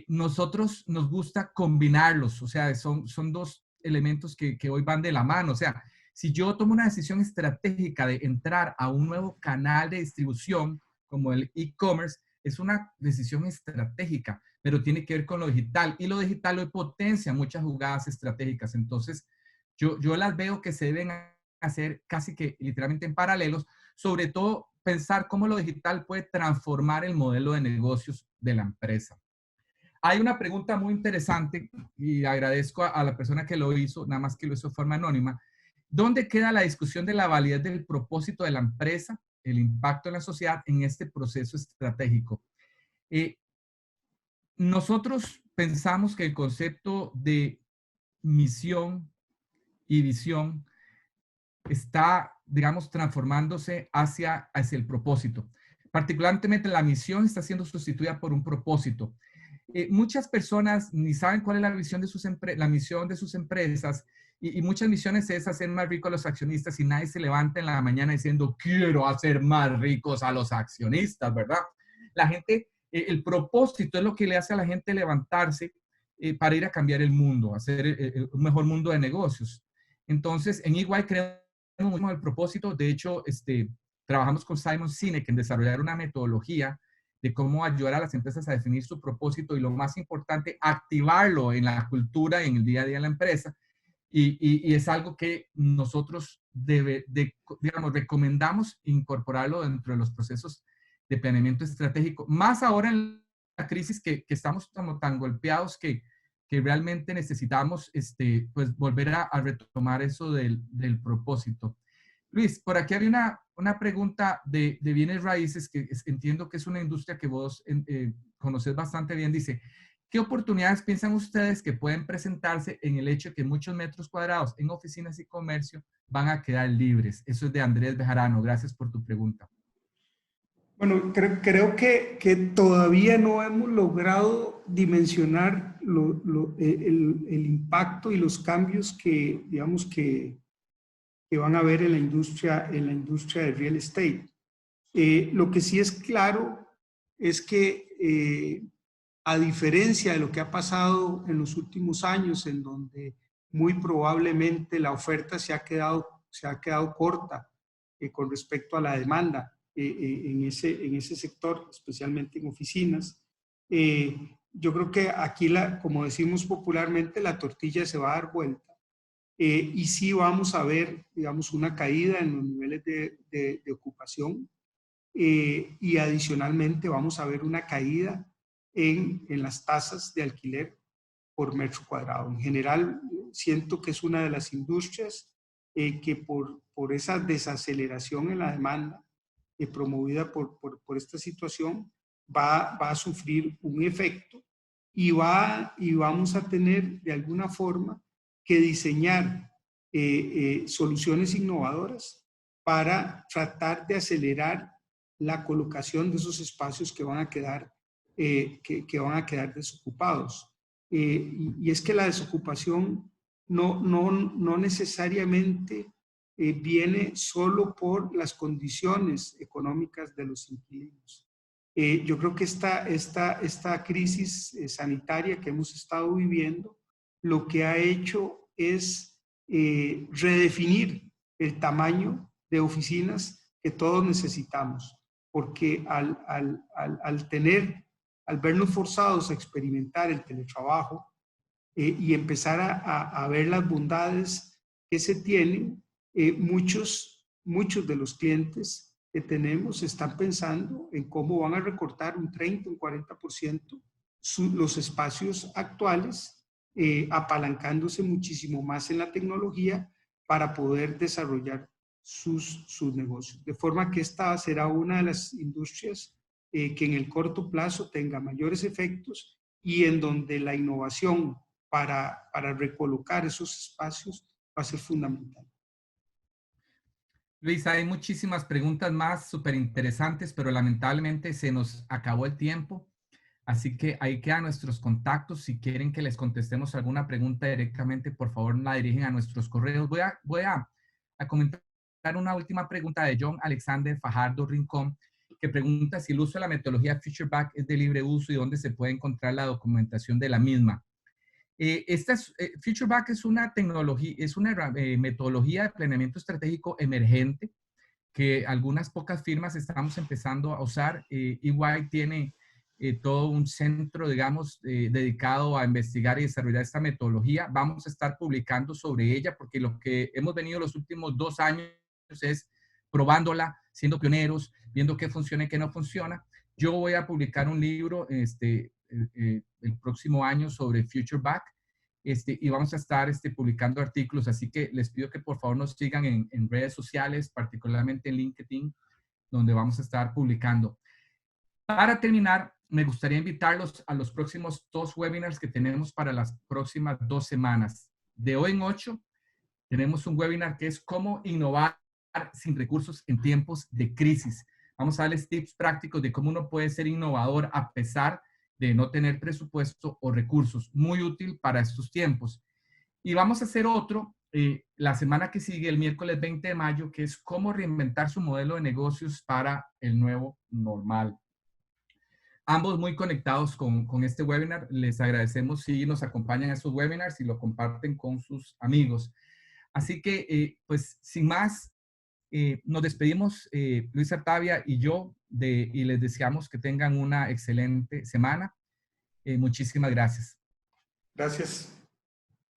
Nosotros nos gusta combinarlos, o sea, son dos elementos que hoy van de la mano. O sea, si yo tomo una decisión estratégica de entrar a un nuevo canal de distribución como el e-commerce, es una decisión estratégica, pero tiene que ver con lo digital. Y lo digital hoy potencia muchas jugadas estratégicas. Entonces, yo las veo que se deben hacer casi que literalmente en paralelos, sobre todo pensar cómo lo digital puede transformar el modelo de negocios de la empresa. Hay una pregunta muy interesante y agradezco a la persona que lo hizo, nada más que lo hizo de forma anónima. ¿Dónde queda la discusión de la validez del propósito de la empresa, el impacto en la sociedad en este proceso estratégico? Nosotros pensamos que el concepto de misión y visión está, digamos, transformándose hacia el propósito. Particularmente la misión está siendo sustituida por un propósito. Muchas personas ni saben cuál es la visión de la misión de sus empresas y muchas misiones es hacer más ricos a los accionistas y nadie se levanta en la mañana diciendo quiero hacer más ricos a los accionistas, ¿verdad? La gente, el propósito es lo que le hace a la gente levantarse para ir a cambiar el mundo, hacer un mejor mundo de negocios. Entonces, en EY creemos el propósito. De hecho, trabajamos con Simon Sinek en desarrollar una metodología de cómo ayudar a las empresas a definir su propósito y lo más importante, activarlo en la cultura y en el día a día de la empresa. Y es algo que nosotros digamos, recomendamos incorporarlo dentro de los procesos de planeamiento estratégico, más ahora en la crisis que estamos como tan golpeados que realmente necesitamos pues volver a retomar eso del propósito. Luis, por aquí había una pregunta de bienes raíces que entiendo que es una industria que vos conoces bastante bien. Dice, ¿qué oportunidades piensan ustedes que pueden presentarse en el hecho de que muchos metros cuadrados en oficinas y comercio van a quedar libres? Eso es de Andrés Bejarano. Gracias por tu pregunta. Bueno, creo que todavía no hemos logrado dimensionar el impacto y los cambios que, digamos, que van a haber en la industria de real estate. Lo que sí es claro es que a diferencia de lo que ha pasado en los últimos años, en donde muy probablemente la oferta se ha quedado corta con respecto a la demanda en ese sector, especialmente en oficinas, yo creo que aquí, como decimos popularmente, la tortilla se va a dar vuelta. Y sí vamos a ver, digamos, una caída en los niveles de ocupación y adicionalmente vamos a ver una caída en las tasas de alquiler por metro cuadrado. En general, siento que es una de las industrias que por esa desaceleración en la demanda promovida por esta situación va a sufrir un efecto y vamos a tener de alguna forma que diseñar soluciones innovadoras para tratar de acelerar la colocación de esos espacios que van a quedar, desocupados. Y es que la desocupación no necesariamente viene solo por las condiciones económicas de los inquilinos. Yo creo que esta crisis sanitaria que hemos estado viviendo, lo que ha hecho es redefinir el tamaño de oficinas que todos necesitamos, porque al vernos forzados a experimentar el teletrabajo y empezar a ver las bondades que se tienen, muchos de los clientes que tenemos están pensando en cómo van a recortar un 30, un 40% los espacios actuales, apalancándose muchísimo más en la tecnología para poder desarrollar sus negocios. De forma que esta será una de las industrias que en el corto plazo tenga mayores efectos y en donde la innovación para recolocar esos espacios va a ser fundamental. Luis, hay muchísimas preguntas más súper interesantes, pero lamentablemente se nos acabó el tiempo. Así que ahí quedan nuestros contactos. Si quieren que les contestemos alguna pregunta directamente, por favor la dirigen a nuestros correos. Voy a comentar una última pregunta de John Alexander Fajardo Rincón, que pregunta si el uso de la metodología FutureBack es de libre uso y dónde se puede encontrar la documentación de la misma. FutureBack es una tecnología, es una metodología de planeamiento estratégico emergente que algunas pocas firmas estamos empezando a usar. EY tiene todo un centro, digamos, dedicado a investigar y desarrollar esta metodología. Vamos a estar publicando sobre ella porque lo que hemos venido los últimos 2 años es probándola, siendo pioneros, viendo qué funciona y qué no funciona. Yo voy a publicar un libro el próximo año sobre Future Back y vamos a estar publicando artículos, así que les pido que por favor nos sigan en redes sociales, particularmente en LinkedIn, donde vamos a estar publicando. Para terminar, me gustaría invitarlos a los próximos 2 webinars que tenemos para las próximas 2 semanas. De hoy en 8 tenemos un webinar que es cómo innovar sin recursos en tiempos de crisis. Vamos a darles tips prácticos de cómo uno puede ser innovador a pesar de no tener presupuesto o recursos. Muy útil para estos tiempos. Y vamos a hacer otro la semana que sigue, el miércoles 20 de mayo, que es cómo reinventar su modelo de negocios para el nuevo normal. Ambos muy conectados con este webinar. Les agradecemos si nos acompañan a estos webinars y lo comparten con sus amigos. Así que, pues, sin más, nos despedimos, Luis Artavia y yo, y les deseamos que tengan una excelente semana. Muchísimas gracias. Gracias.